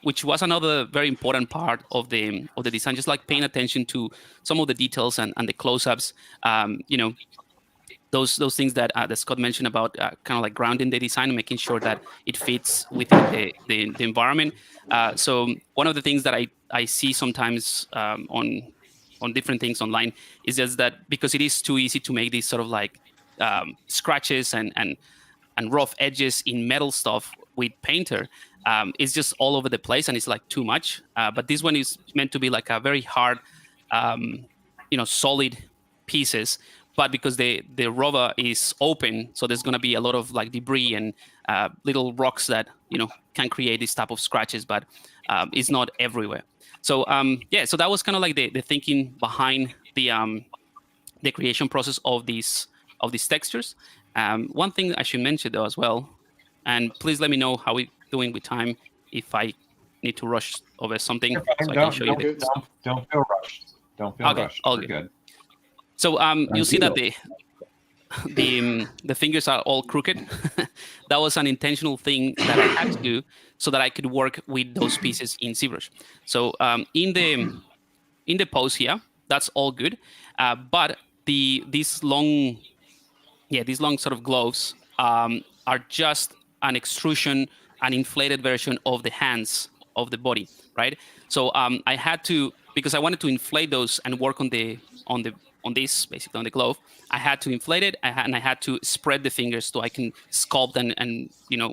which was another very important part of the design. Just like paying attention to some of the details and the close-ups. Those things that Scott mentioned about kind of like grounding the design and making sure that it fits within the environment. So one of the things that I see sometimes on different things online is just that, because it is too easy to make these sort of like scratches and rough edges in metal stuff with Painter, it's just all over the place and it's like too much. But this one is meant to be like a very hard, solid pieces. But because the rover is open, so there's going to be a lot of like debris and little rocks that can create this type of scratches, but it's not everywhere. So so that was kind of like the thinking behind the creation process of these textures. One thing I should mention though as well, and please let me know how we're doing with time if I need to rush over something, so I can show you. Don't feel rushed. Don't feel rushed. All We're good. So you'll see that the fingers are all crooked. That was an intentional thing that I had to do so that I could work with those pieces in ZBrush. So in the pose here, that's all good. But these long sort of gloves are just an extrusion, an inflated version of the hands of the body, right? So I had to, because I wanted to inflate those and work on this, basically on the glove, I had to inflate it, and I had to spread the fingers so I can sculpt and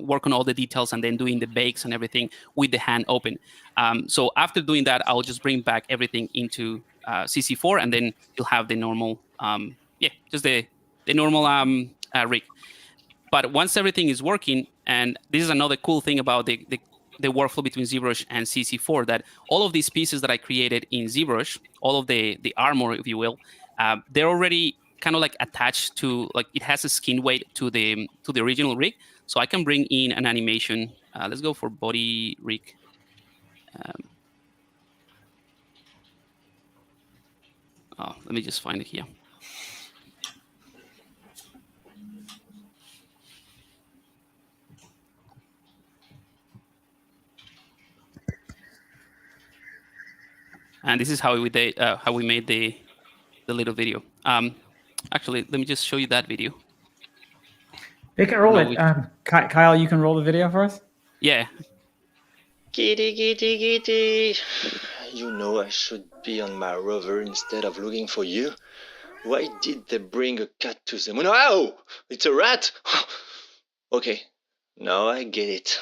work on all the details, and then doing the bakes and everything with the hand open. So after doing that, I'll just bring back everything into CC4, and then you'll have the normal, just the normal rig. But once everything is working, and this is another cool thing about the workflow between ZBrush and CC4, that all of these pieces that I created in ZBrush, all of the armor, if you will, they're already kind of like attached to, like, it has a skin weight to the original rig. So I can bring in an animation. Let's go for body rig. Let me just find it here. And this is how we made the little video. Actually, let me just show you that video. They can roll it. Kyle, you can roll the video for us? Yeah. Kitty, kitty, kitty. You know I should be on my rover instead of looking for you. Why did they bring a cat to the moon? Oh, it's a rat! Okay, now I get it.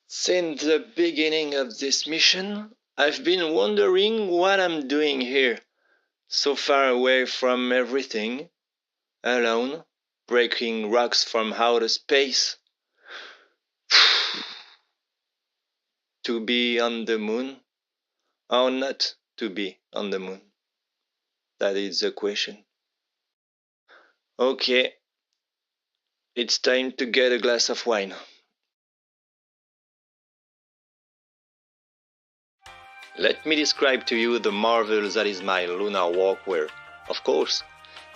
Since the beginning of this mission, I've been wondering what I'm doing here. So far away from everything. Alone, breaking rocks from outer space. To be on the moon, or not to be on the moon? That is the question. Okay, it's time to get a glass of wine. Let me describe to you the marvel that is my lunar walkwear. Of course,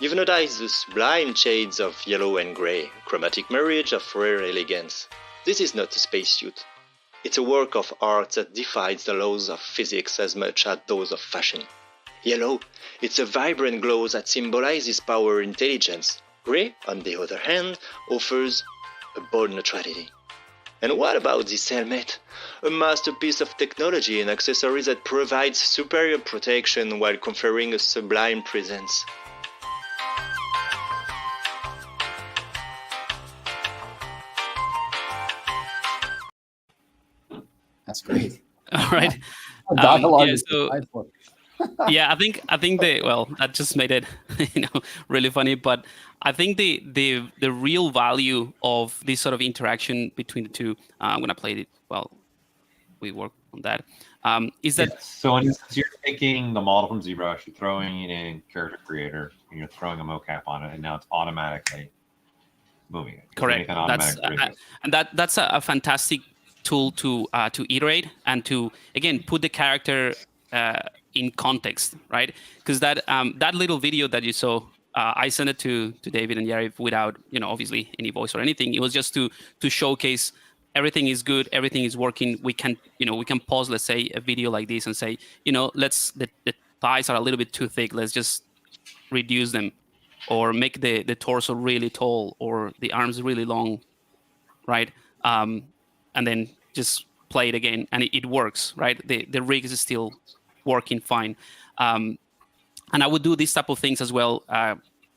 you've noticed the sublime shades of yellow and grey, chromatic marriage of rare elegance. This is not a spacesuit. It's a work of art that defies the laws of physics as much as those of fashion. Yellow, it's a vibrant glow that symbolizes power and intelligence. Grey, on the other hand, offers a bold neutrality. And what about this helmet? A masterpiece of technology and accessories that provides superior protection while conferring a sublime presence. That's great. All right. Dialogue yeah, is so- delightful. Yeah, I think that just made it really funny. But I think the real value of this sort of interaction between the two, I'm gonna play it while we work on that. Is that So in instance, you're taking the model from ZBrush, you're throwing it in Character Creator, and you're throwing a mocap on it, and now it's automatically moving it. correct? That's a fantastic tool to iterate and to again put the character in context, right? Because that little video that you saw, I sent it to David and Yari without obviously any voice or anything. It was just to showcase everything is good, everything is working. We can pause, let's say, a video like this and say, let's the thighs are a little bit too thick. Let's just reduce them, or make the torso really tall, or the arms really long, right? And then just play it again, and it works, right? The rig is still working fine. And I would do these type of things as well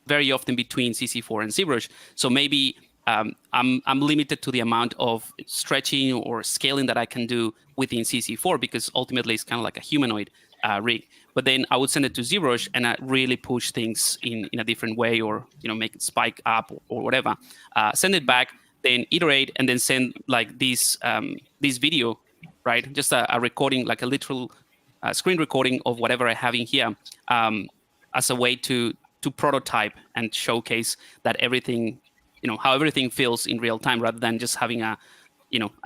very often between CC4 and ZBrush. So maybe I'm limited to the amount of stretching or scaling that I can do within CC4, because ultimately it's kind of like a humanoid rig. But then I would send it to ZBrush and I really push things in a different way, or make it spike up or whatever. Send it back, then iterate, and then send like this video, right? Just a recording, like a literal screen recording of whatever I have in here, as a way to prototype and showcase that everything, how everything feels in real time, rather than just having a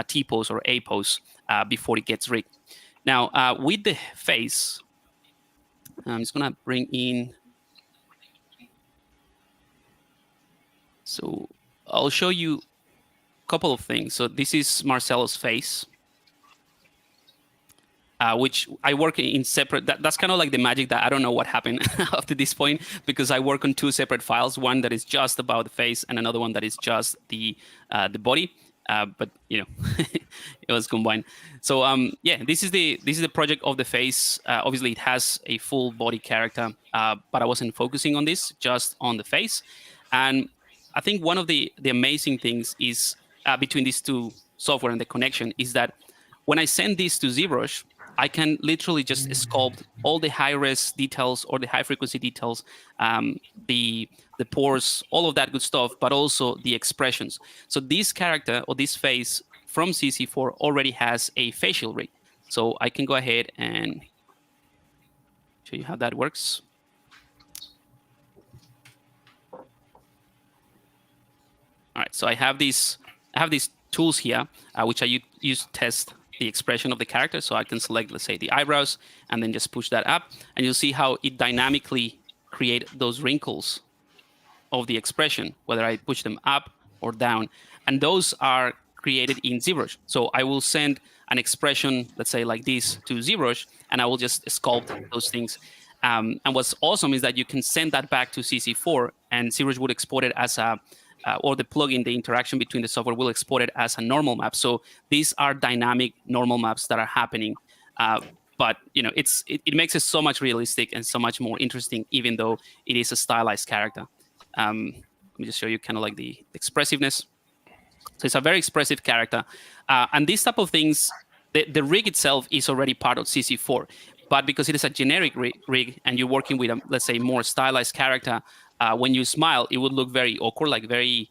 T pose or A pose before it gets rigged. Now with the face, I'm just gonna bring in. So I'll show you a couple of things. So this is Marcelo's face, which I work in separate. That's kind of like the magic that I don't know what happened up to this point, because I work on two separate files. One that is just about the face, and another one that is just the body. But it was combined. So yeah, this is the project of the face. Obviously, it has a full body character, but I wasn't focusing on this, just on the face. And I think one of the amazing things is between these two software and the connection is that when I send this to ZBrush, I can literally just sculpt all the high-res details or the high-frequency details, the pores, all of that good stuff, but also the expressions. So this character or this face from CC4 already has a facial rig. So I can go ahead and show you how that works. All right, so I have these tools here, which I use to test the expression of the character. So I can select, let's say, the eyebrows, and then just push that up, and you'll see how it dynamically create those wrinkles of the expression, whether I push them up or down. And those are created in ZBrush. So I will send an expression, let's say like this, to ZBrush, and I will just sculpt those things. And what's awesome is that you can send that back to CC4, and ZBrush would export it as a or the plugin, the interaction between the software will export it as a normal map. So these are dynamic normal maps that are happening. But it makes it so much realistic and so much more interesting, even though it is a stylized character. Let me just show you kind of like the expressiveness. So it's a very expressive character. And these type of things, the rig itself is already part of CC4. But because it is a generic rig and you're working with, let's say, more stylized character, when you smile, it would look very awkward, like very,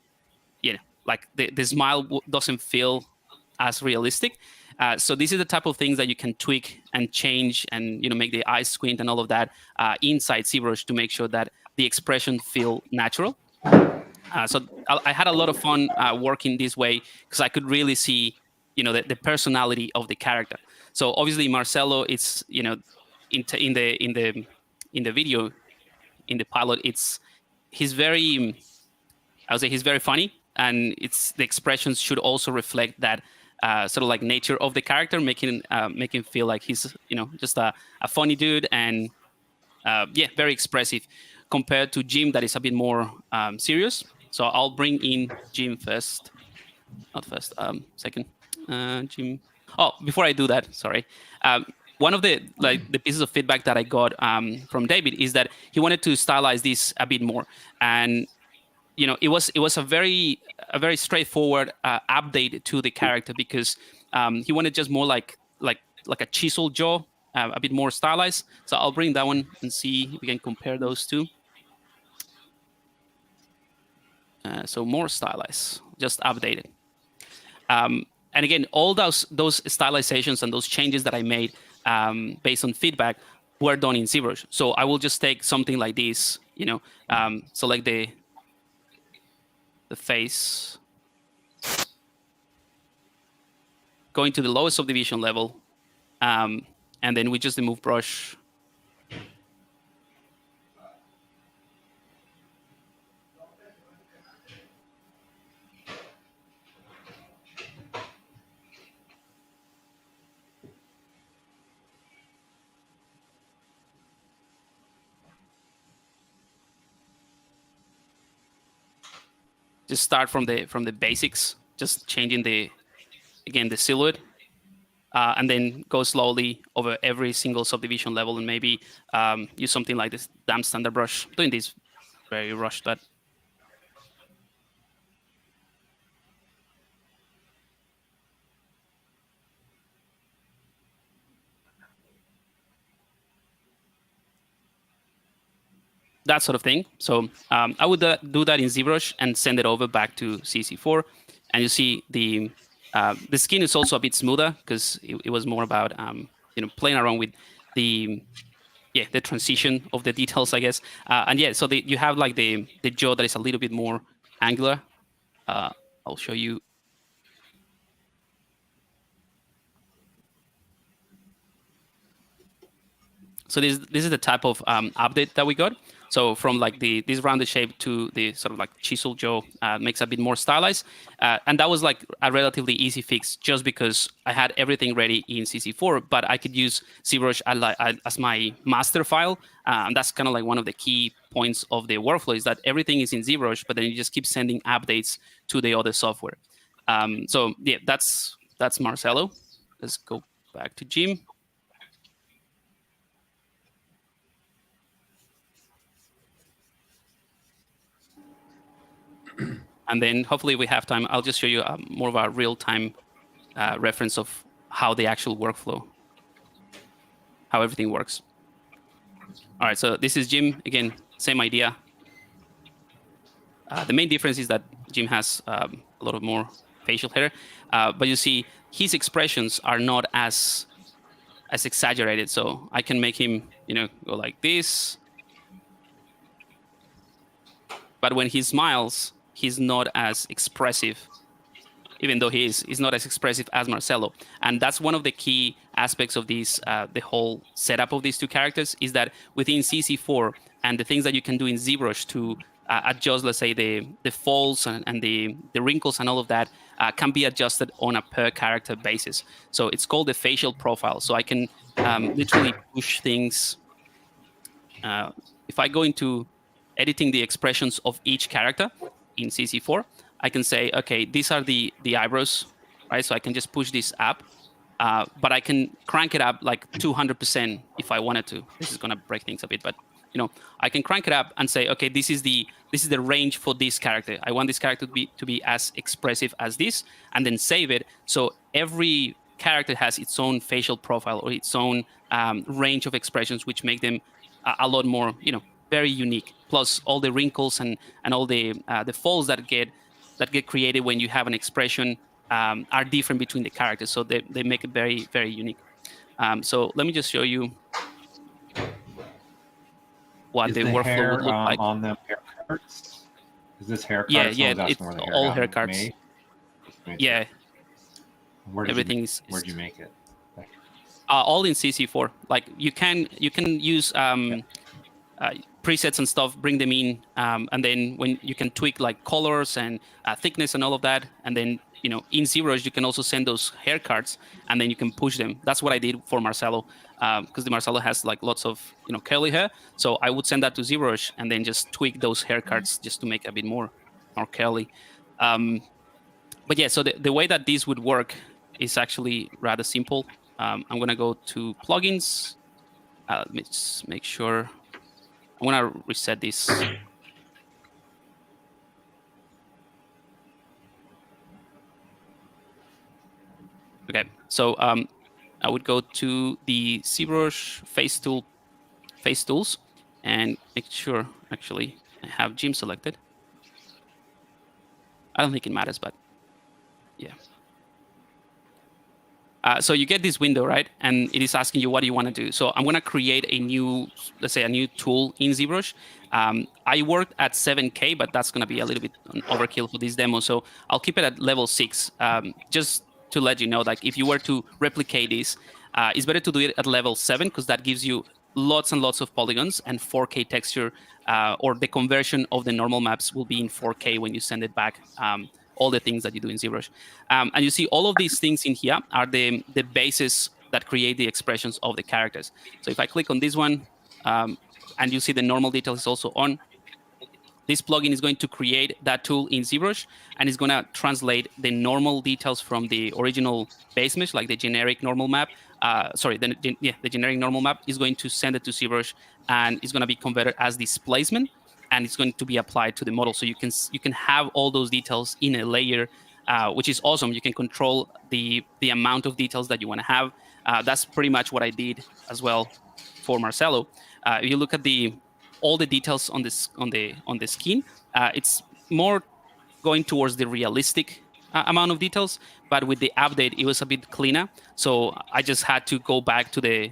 like the smile doesn't feel as realistic. So this is the type of things that you can tweak and change and make the eyes squint and all of that inside ZBrush to make sure that the expression feel natural. So I had a lot of fun working this way because I could really see, the personality of the character. So obviously Marcelo, it's in the video, in the pilot, he's very, I would say he's very funny, and the expressions should also reflect that sort of like nature of the character, making him feel like he's just a funny dude, and very expressive, compared to Jim that is a bit more serious. So I'll bring in Jim first, not first, second, Jim. Oh, before I do that, sorry. One of the pieces of feedback that I got from David is that he wanted to stylize this a bit more, and it was a very straightforward update to the character, because he wanted just more like a chisel jaw, a bit more stylized. So I'll bring that one and see if we can compare those two. So more stylized, just updated. And again, all those stylizations and those changes that I made based on feedback were done in ZBrush. So I will just take something like this, select the face, going to the lowest subdivision level, and then we just remove brush. Just start from the basics, just changing the silhouette, and then go slowly over every single subdivision level, and maybe use something like this damn standard brush. Doing this very rushed, but that sort of thing. So I would do that in ZBrush and send it over back to CC4, and you see the skin is also a bit smoother, because it was more about playing around with the transition of the details, I guess. And so you have like the jaw that is a little bit more angular. I'll show you. So this is the type of update that we got. So from like this rounded shape to the sort of like chisel jaw makes a bit more stylized. And that was like a relatively easy fix, just because I had everything ready in CC4, but I could use ZBrush as my master file. And that's kind of like one of the key points of the workflow, is that everything is in ZBrush, but then you just keep sending updates to the other software. So yeah, that's Marcelo. Let's go back to Jim. And then hopefully we have time. I'll just show you more of a real-time reference of how the actual workflow, how everything works. All right, so this is Jim. Again, same idea. The main difference is that Jim has a lot of more facial hair, but you see his expressions are not as exaggerated. So I can make him, go like this. But when he smiles, he's not as expressive, even though he's not as expressive as Marcelo. And that's one of the key aspects of these, the whole setup of these two characters, is that within CC4 and the things that you can do in ZBrush to adjust, let's say, the folds and the wrinkles and all of that can be adjusted on a per character basis. So it's called the facial profile. So I can literally push things. If I go into editing the expressions of each character in CC4, I can say, okay, these are the eyebrows, right? So I can just push this up, but I can crank it up like 200% if I wanted to. This is gonna break things a bit, but I can crank it up and say, okay, this is the range for this character. I want this character to be as expressive as this, and then save it. So every character has its own facial profile or its own range of expressions, which make them a lot more, very unique. Plus all the wrinkles and all the folds that get created when you have an expression are different between the characters, so they make it very, very unique. So let me just show you what the workflow would look like on the hair cards. Is this hair Yeah, card? yeah, Someone's it's asking where the hair all got hair cards. made. Yeah, Where did everything you, is where'd you make it? all in CC4. Like you can use presets and stuff, bring them in, and then when you can tweak like colors and thickness and all of that, and then in ZBrush you can also send those hair cards, and then you can push them. That's what I did for Marcelo, because the Marcelo has like lots of curly hair, so I would send that to ZBrush and then just tweak those hair cards just to make it a bit more curly. But yeah, so the way that this would work is actually rather simple. I'm gonna go to plugins. Let me just make sure. I'm gonna reset this. Okay, so I would go to the ZBrush face tools, and make sure actually I have Jim selected. I don't think it matters, but yeah. So you get this window, right? And it is asking you, what do you want to do? So I'm going to create a new, let's say a new tool in ZBrush. I worked at 7K, but that's going to be a little bit overkill for this demo. So I'll keep it at level 6, just to let you know, like if you were to replicate this, it's better to do it at level 7 because that gives you lots and lots of polygons and 4K texture, or the conversion of the normal maps will be in 4K when you send it back. All the things that you do in ZBrush. And you see all of these things in here are the bases that create the expressions of the characters. So if I click on this one, and you see the normal detail is also on, this plugin is going to create that tool in ZBrush, and it's going to translate the normal details from the original base mesh, like the generic normal map. The generic normal map is going to send it to ZBrush, and it's going to be converted as displacement, and it's going to be applied to the model. So you can have all those details in a layer, which is awesome. You can control the amount of details that you want to have. That's pretty much what I did as well for Marcelo. If you look at all the details on the skin, it's more going towards the realistic amount of details. But with the update, it was a bit cleaner. So I just had to go back to the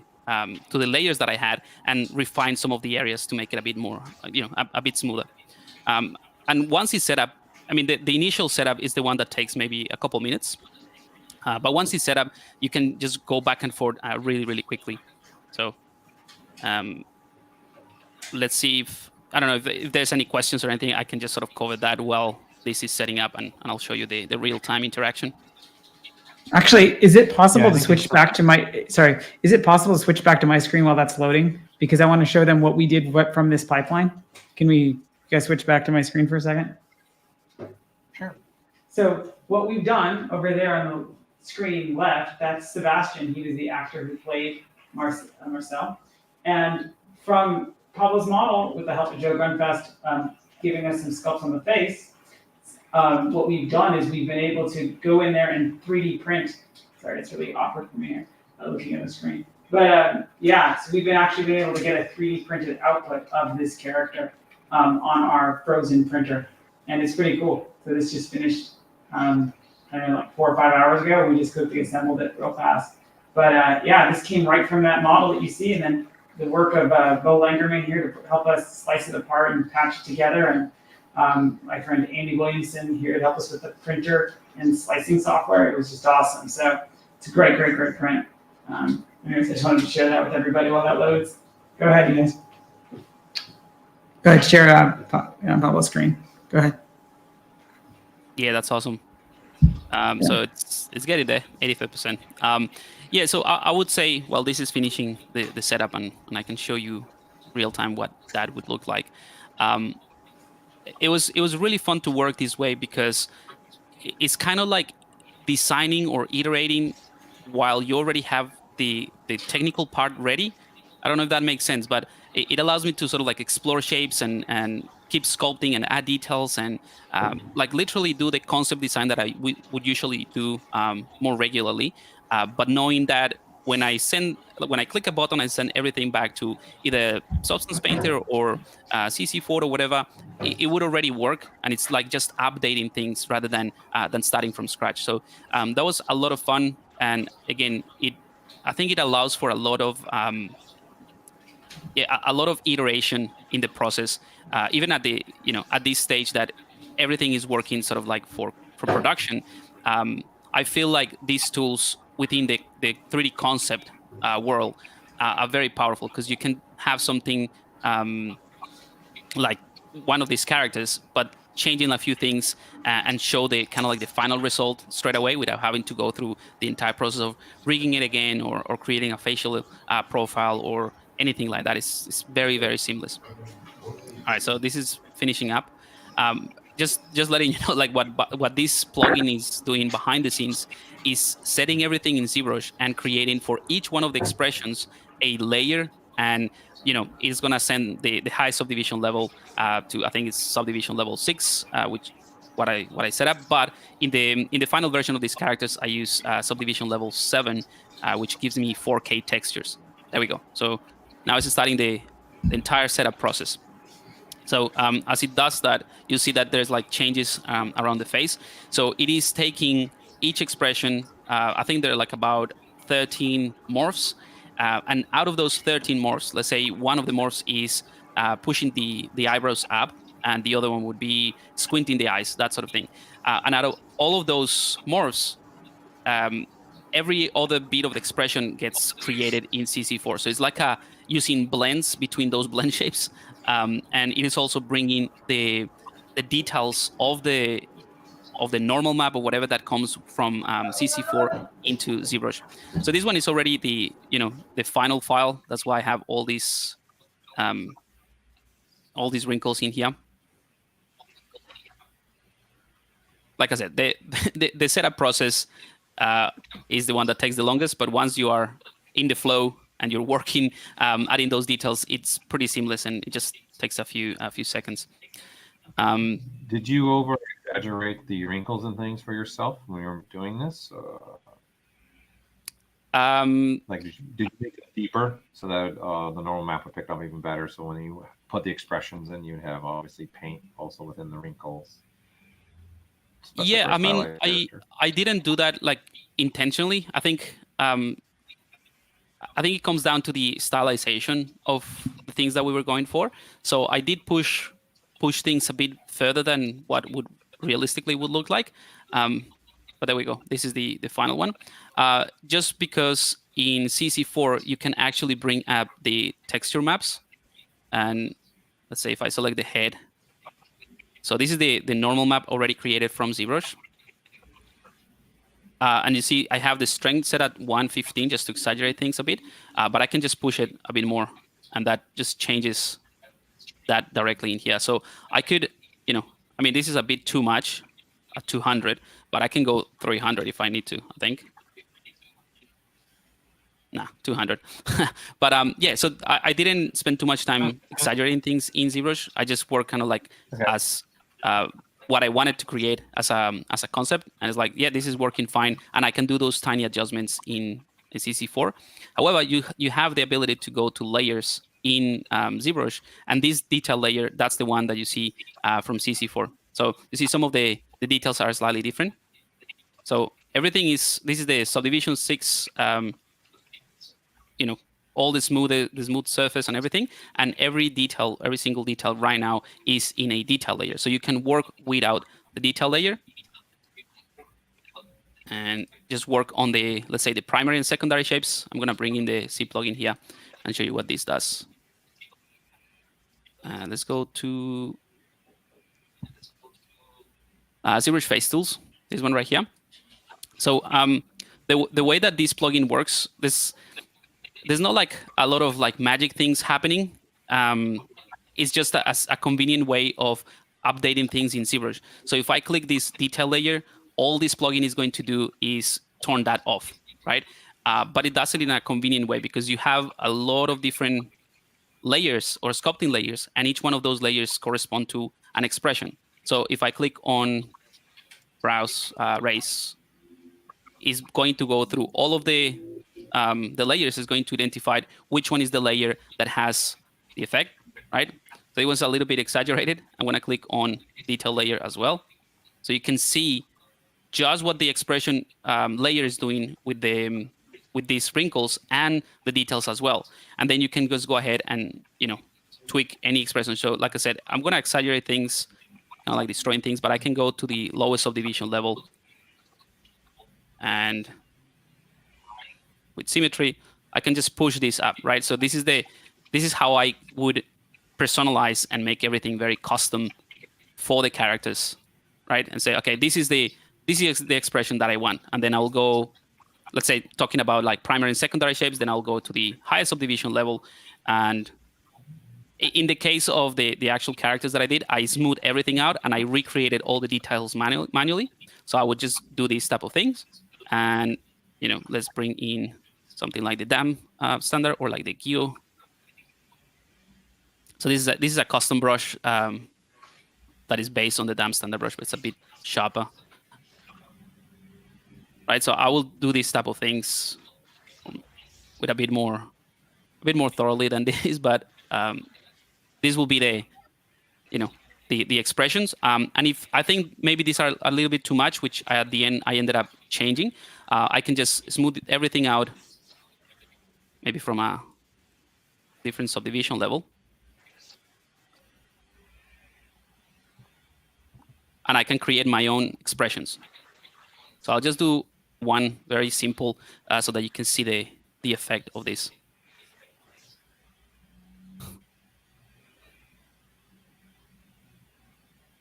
layers that I had and refine some of the areas to make it a bit more, a bit smoother. And once it's set up, I mean, the initial setup is the one that takes maybe a couple minutes. But once it's set up, you can just go back and forth really, really quickly. So let's see I don't know if there's any questions or anything. I can just sort of cover that while this is setting up, and I'll show you the real-time interaction. Actually, is it possible to switch back to my, sorry, is it possible to switch back to my screen while that's loading? Because I want to show them what we did from this pipeline. Can you guys switch back to my screen for a second? Sure. So what we've done over there on the screen left, that's Sebastian. He was the actor who played Marcel. And from Pablo's model, with the help of Joe Gunfest, giving us some sculpts on the face, what we've done is we've been able to go in there and 3D print. Sorry, it's really awkward for me here, looking at the screen. But yeah, so we've actually been able to get a 3D printed output of this character on our frozen printer. And it's pretty cool. So this just finished, I don't know, like 4 or 5 hours ago. We just quickly assembled it real fast. But yeah, this came right from that model that you see. And then the work of Bo Langerman here to help us slice it apart and patch it together. And my friend Andy Williamson here to help us with the printer and slicing software. It was just awesome. So it's a great, great, great print. Anyways, I just wanted to share that with everybody while that loads. Go ahead, you guys. Go ahead, share on Pablo's screen. Go ahead. Yeah, that's awesome. So it's getting there, 85%. Yeah, so I would say, well, this is finishing the setup, and I can show you real time what that would look like. It was really fun to work this way because it's kind of like designing or iterating while you already have the technical part ready. I don't know if that makes sense, but it allows me to sort of like explore shapes and keep sculpting and add details and like literally do the concept design that I would usually do more regularly. But knowing that when I click a button, I send everything back to either Substance Painter or CC4 or whatever, it would already work, and it's like just updating things rather than starting from scratch. So that was a lot of fun, and again, I think it allows for a lot of iteration in the process, even at the at this stage that everything is working sort of like for production, I feel like these tools within the 3D concept world are very powerful, because you can have something like one of these characters, but changing a few things and show the kind of like the final result straight away without having to go through the entire process of rigging it again, or creating a facial profile or anything like that. It's very, very seamless. All right, so this is finishing up. Just letting you know, like what this plugin is doing behind the scenes is setting everything in ZBrush and creating for each one of the expressions a layer, and it's gonna send the high subdivision level to, I think it's subdivision level 6, which what I set up. But in the final version of these characters, I use subdivision level 7, which gives me 4K textures. There we go. So now it's starting the entire setup process. So as it does that, you see that there's like changes around the face. So it is taking each expression. I think there are like about 13 morphs. And out of those 13 morphs, let's say one of the morphs is pushing the eyebrows up, and the other one would be squinting the eyes, that sort of thing. And out of all of those morphs, every other bit of the expression gets created in CC4. So it's like using blends between those blend shapes. And it is also bringing the details of the normal map or whatever that comes from CC4 into ZBrush. So this one is already the final file. That's why I have all these wrinkles in here. Like I said, the setup process is the one that takes the longest. But once you are in the flow and you're working, adding those details, it's pretty seamless, and it just takes a few seconds. Did you over exaggerate the wrinkles and things for yourself when you were doing this? Like, did you make it deeper so that the normal map would pick up even better? So when you put the expressions in, you'd have obviously paint also within the wrinkles. Yeah, I mean, I didn't do that like intentionally. I think it comes down to the stylization of the things that we were going for. So I did push things a bit further than what would realistically would look like. But there we go. This is the final one. Just because in CC4 you can actually bring up the texture maps, and let's say if I select the head. So this is the normal map already created from ZBrush. And you see I have the strength set at 115 just to exaggerate things a bit, but I can just push it a bit more, and that just changes that directly in here. So I could, I mean, this is a bit too much at 200, but I can go 300 if I need to, I think. Nah, 200. But yeah, so I didn't spend too much time exaggerating things in ZBrush. I just work kind of like as what I wanted to create as a concept, and it's like, yeah, this is working fine, and I can do those tiny adjustments in CC4. However, you have the ability to go to layers in ZBrush, and this detail layer, that's the one that you see from CC4. So you see some of the details are slightly different. So everything this is the subdivision 6, all the smooth surface and everything, and every single detail right now is in a detail layer. So you can work without the detail layer and just work on the, let's say, the primary and secondary shapes. I'm gonna bring in the C plugin here and show you what this does. Let's go to ZBrush Face Tools, this one right here. So the way that this plugin works, there's not like a lot of like magic things happening. It's just a convenient way of updating things in ZBrush. So if I click this detail layer, all this plugin is going to do is turn that off, right? But it does it in a convenient way because you have a lot of different layers or sculpting layers, and each one of those layers correspond to an expression. So if I click on browse race, is going to go through all of the layers, is going to identify which one is the layer that has the effect, right? So it was a little bit exaggerated. I'm going to click on detail layer as well. So you can see just what the expression layer is doing with these wrinkles and the details as well. And then you can just go ahead and tweak any expression. So like I said, I'm going to exaggerate things kind of like destroying things, but I can go to the lowest subdivision level, and with symmetry, I can just push this up, right? So this is how I would personalize and make everything very custom for the characters, right? And say, okay, this is the expression that I want, and then I'll go, let's say, talking about like primary and secondary shapes, then I'll go to the highest subdivision level, and in the case of the actual characters that I did, I smoothed everything out and I recreated all the details manually. So I would just do these type of things, and let's bring in something like the dam standard or like the Geo. So this is a custom brush that is based on the dam standard brush, but it's a bit sharper, right? So I will do these type of things with a bit more thoroughly than this, but this will be the expressions. And if I think maybe these are a little bit too much, which at the end I ended up changing, I can just smooth everything out, maybe from a different subdivision level. And I can create my own expressions. So I'll just do one very simple so that you can see the effect of this.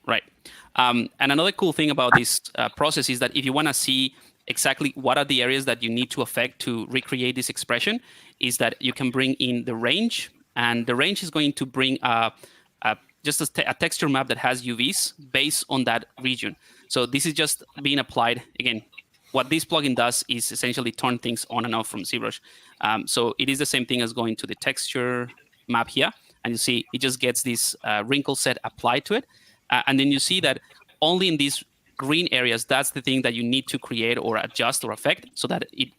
Right. And another cool thing about this process is that if you want to see exactly what are the areas that you need to affect to recreate this expression, is that you can bring in the range, and the range is going to bring just a texture map that has UVs based on that region. So this is just being applied. Again, what this plugin does is essentially turn things on and off from ZBrush. So it is the same thing as going to the texture map here, and you see it just gets this wrinkle set applied to it. And then you see that only in these green areas, that's the thing that you need to create or adjust or affect so that it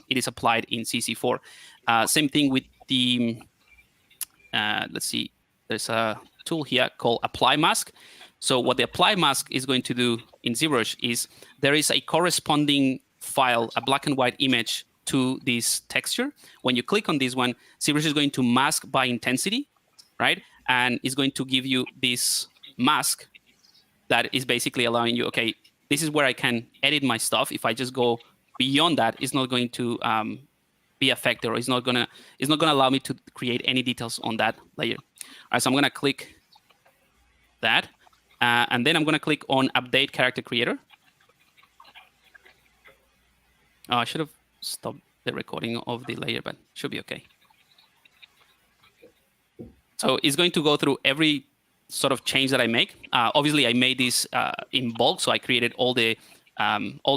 is applied in CC4. Same thing with the, let's see, there's a tool here called Apply Mask. So what the Apply Mask is going to do in ZBrush is there is a corresponding file, a black and white image to this texture. When you click on this one, ZBrush is going to mask by intensity, right? And it's going to give you this mask that is basically allowing you, okay, this is where I can edit my stuff. If I just go beyond that, it's not going to be affected, or it's not gonna allow me to create any details on that layer. All right, so I'm gonna click that, and then I'm gonna click on Update Character Creator. Oh, I should have stopped the recording of the layer, but should be okay. So it's going to go through every sort of change that I make. Obviously, I made this in bulk, so I created all the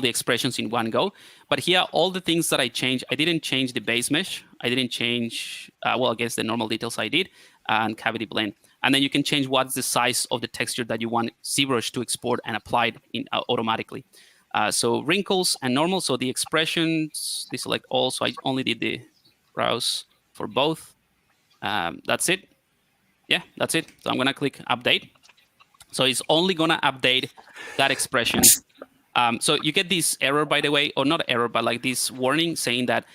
expressions in one go. But here, all the things that I changed, I didn't change the base mesh. I didn't change, well, I guess the normal details I did, and cavity blend. And then you can change what's the size of the texture that you want ZBrush to export and apply it automatically. So wrinkles and normal. So the expressions, deselect all. So I only did the browse for both. That's it. Yeah, that's it. So I'm going to click Update. So it's only going to update that expression. So you get this error, by the way, or not error, but like this warning saying that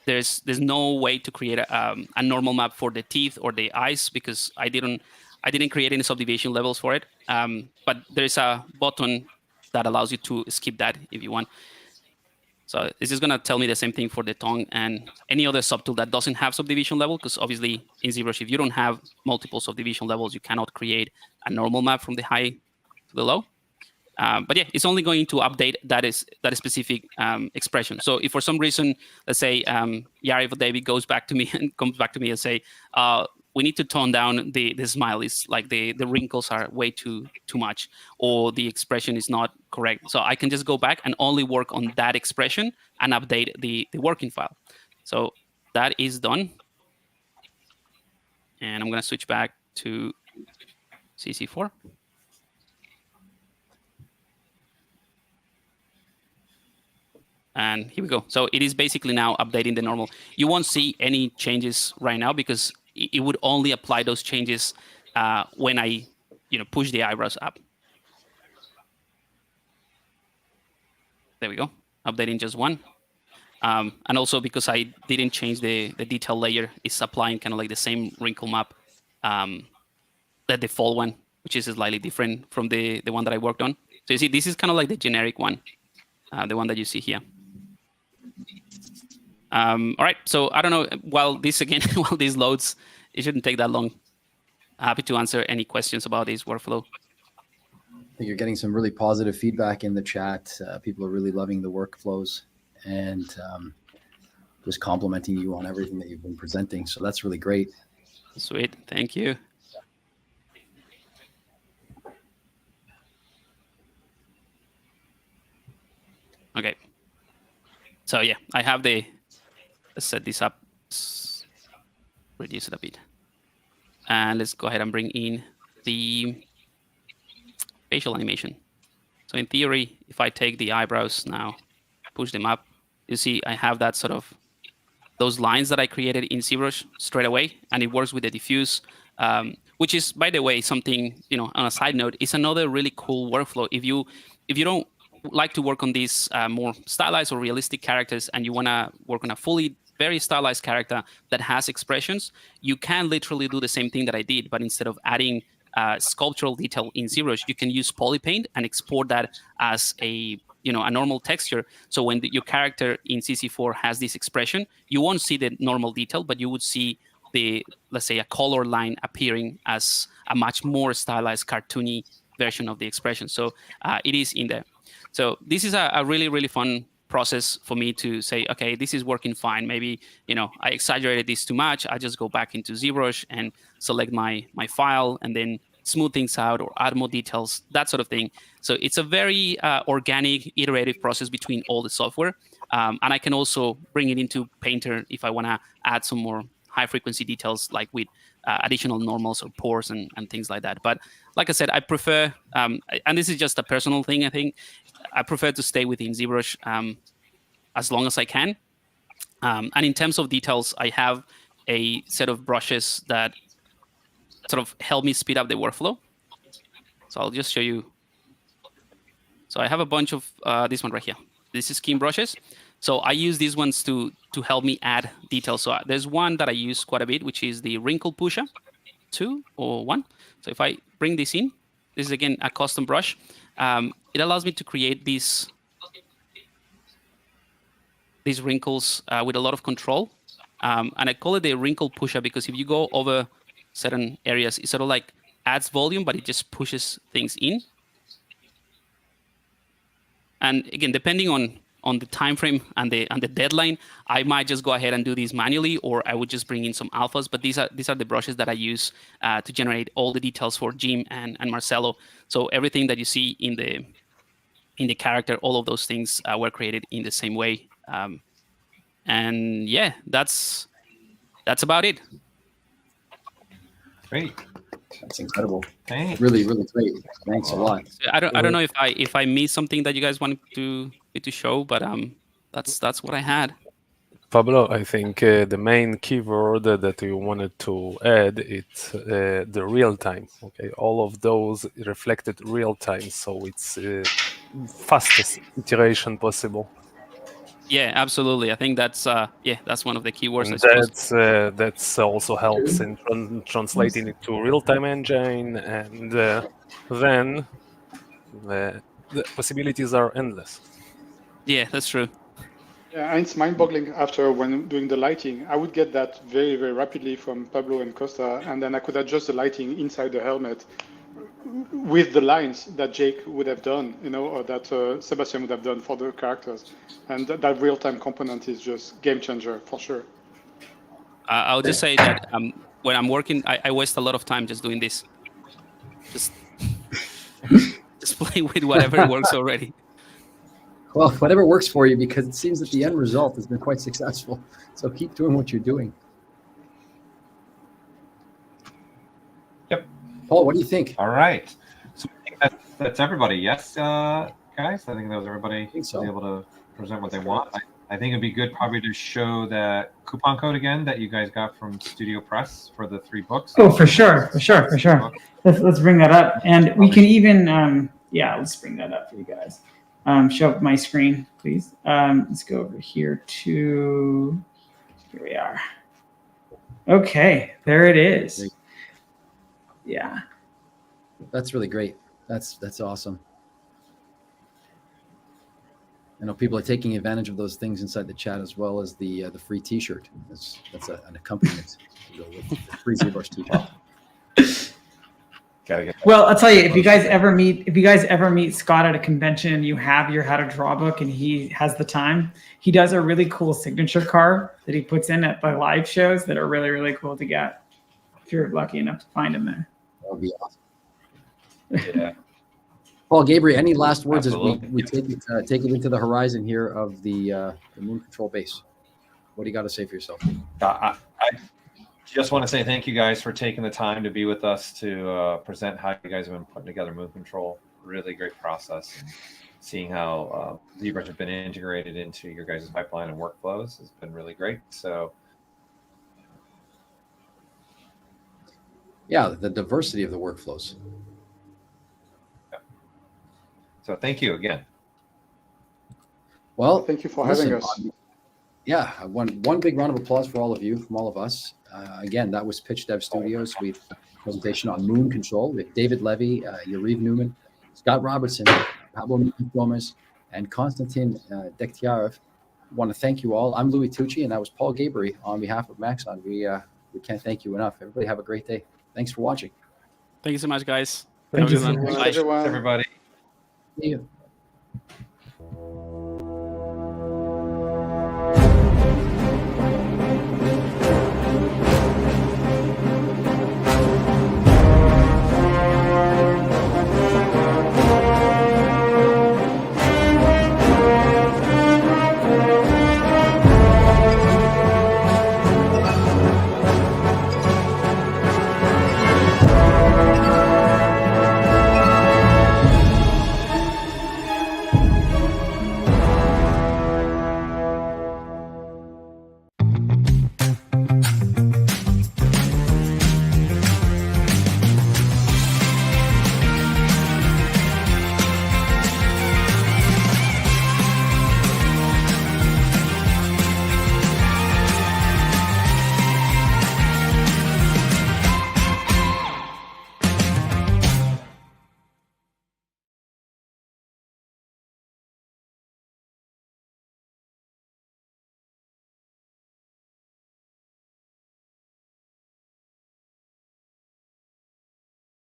there's no way to create a normal map for the teeth or the eyes, because I didn't create any subdivision levels for it. But there's a button that allows you to skip that if you want. So this is going to tell me the same thing for the tongue and any other subtool that doesn't have subdivision level, because obviously in ZBrush, if you don't have multiple subdivision levels, you cannot create a normal map from the high to the low. But yeah, it's only going to update that specific expression. So if for some reason, let's say Yari or David comes back to me and say, we need to tone down the smile. It's like the wrinkles are way too much, or the expression is not correct. So I can just go back and only work on that expression and update the working file. So that is done. And I'm going to switch back to CC4. And here we go. So it is basically now updating the normal. You won't see any changes right now because it would only apply those changes when I, push the eyebrows up. There we go. Updating just one. And also because I didn't change the detail layer, it's applying kind of like the same wrinkle map, the default one which is slightly different from the one that I worked on. So you see, this is kind of like the generic one, the one that you see here. All right, so I don't know, while this loads, it shouldn't take that long. Happy to answer any questions about this workflow. I think you're getting some really positive feedback in the chat. People are really loving the workflows and just complimenting you on everything that you've been presenting. So that's really great. Sweet, thank you. Okay, so yeah, I have let's set this up, reduce it a bit. And let's go ahead and bring in the facial animation. So in theory, if I take the eyebrows now, push them up, you see I have that sort of, those lines that I created in ZBrush straight away, and it works with the diffuse, which is, by the way, something, on a side note, it's another really cool workflow. If you don't like to work on these more stylized or realistic characters, and you want to work on a fully very stylized character that has expressions, you can literally do the same thing that I did, but instead of adding sculptural detail in ZBrush, you can use polypaint and export that as a normal texture. So when your character in CC4 has this expression, you won't see the normal detail, but you would see let's say, a color line appearing as a much more stylized, cartoony version of the expression. So it is in there. So this is a really, really fun process for me to say, okay, this is working fine. Maybe, I exaggerated this too much. I just go back into ZBrush and select my file and then smooth things out or add more details, that sort of thing. So it's a very organic, iterative process between all the software. And I can also bring it into Painter if I want to add some more high frequency details, like with additional normals or pores and things like that. But like I said, I prefer, and this is just a personal thing, I think, I prefer to stay within ZBrush as long as I can. And in terms of details, I have a set of brushes that sort of help me speed up the workflow. So I'll just show you. So I have a bunch of this one right here. This is skin brushes. So I use these ones to help me add details. So there's one that I use quite a bit, which is the Wrinkle Pusher 2 or 1. So if I bring this in, this is again a custom brush. It allows me to create these wrinkles with a lot of control. And I call it the Wrinkle Pusher because if you go over certain areas, it sort of like adds volume, but it just pushes things in. And again, depending on the time frame and the deadline, I might just go ahead and do these manually, or I would just bring in some alphas. But these are the brushes that I use to generate all the details for Jim and Marcelo. So everything that you see in the character, all of those things were created in the same way. And yeah, that's about it. Great. That's incredible. Thanks. Really, really great. Thanks a lot. I don't know if I missed something that you guys wanted to show, but that's what I had. Pablo, I think the main keyword that you wanted to add is the real time. Okay, all of those reflected real time, so it's fastest iteration possible. Yeah, absolutely. I think that's one of the keywords. And that's also helps in translating it to real-time engine, and then the possibilities are endless. Yeah, that's true. Yeah, and it's mind-boggling after when doing the lighting. I would get that very, very rapidly from Pablo and Costa, and then I could adjust the lighting inside the helmet with the lines that Jake would have done, or that Sebastian would have done for the characters. And that real-time component is just game changer for sure. I'll just say that when I'm working, I waste a lot of time just doing this. Just play with whatever works already. Well, whatever works for you, because it seems that the end result has been quite successful. So keep doing what you're doing. Yep. Paul, what do you think? All right. So I think that's everybody. Yes, guys. I think that was everybody able to present what they want. I think it'd be good probably to show that coupon code again that you guys got from Studio Press for the 3 books. Oh, for sure. Let's bring that up, and we can even let's bring that up for you guys. Show up my screen, please. Let's go over here to, here we are. Okay, there it is. Yeah. That's really great. That's awesome. I know people are taking advantage of those things inside the chat, as well as the free T-shirt. That's an accompaniment to go with the free ZBrush T-shirt. Gotta get Well, I'll tell you, if you guys ever meet Scott at a convention and you have your how to draw book and he has the time, he does a really cool signature card that he puts in at the live shows that are really, really cool to get if you're lucky enough to find him there. That would be awesome. Yeah. Paul Gabriel, any last words Absolutely. as we take it into the horizon here of the Moon Kontrol base? What do you got to say for yourself? I just want to say thank you guys for taking the time to be with us to present how you guys have been putting together Moon Kontrol. Really great process. And seeing how ZBrush has been integrated into your guys' pipeline and workflows has been really great. So Yeah, the diversity of the workflows. so thank you again. Well, Thank you for listen, having us. Yeah, one big round of applause for all of you, from all of us. Again, that was Pitch Dev Studios. We have a presentation on Moon Kontrol with David Levy, Yariv Newman, Scott Robertson, Pablo Gomez, and Konstantin Dekhtiarov. I want to thank you all. I'm Louis Tucci, and that was Paul Gabriel on behalf of Maxon. We can't thank you enough. Everybody have a great day. Thanks for watching. Thank you so much, guys. Thank Have a you good so one. much. Bye. Thanks, everyone. Everybody. See you.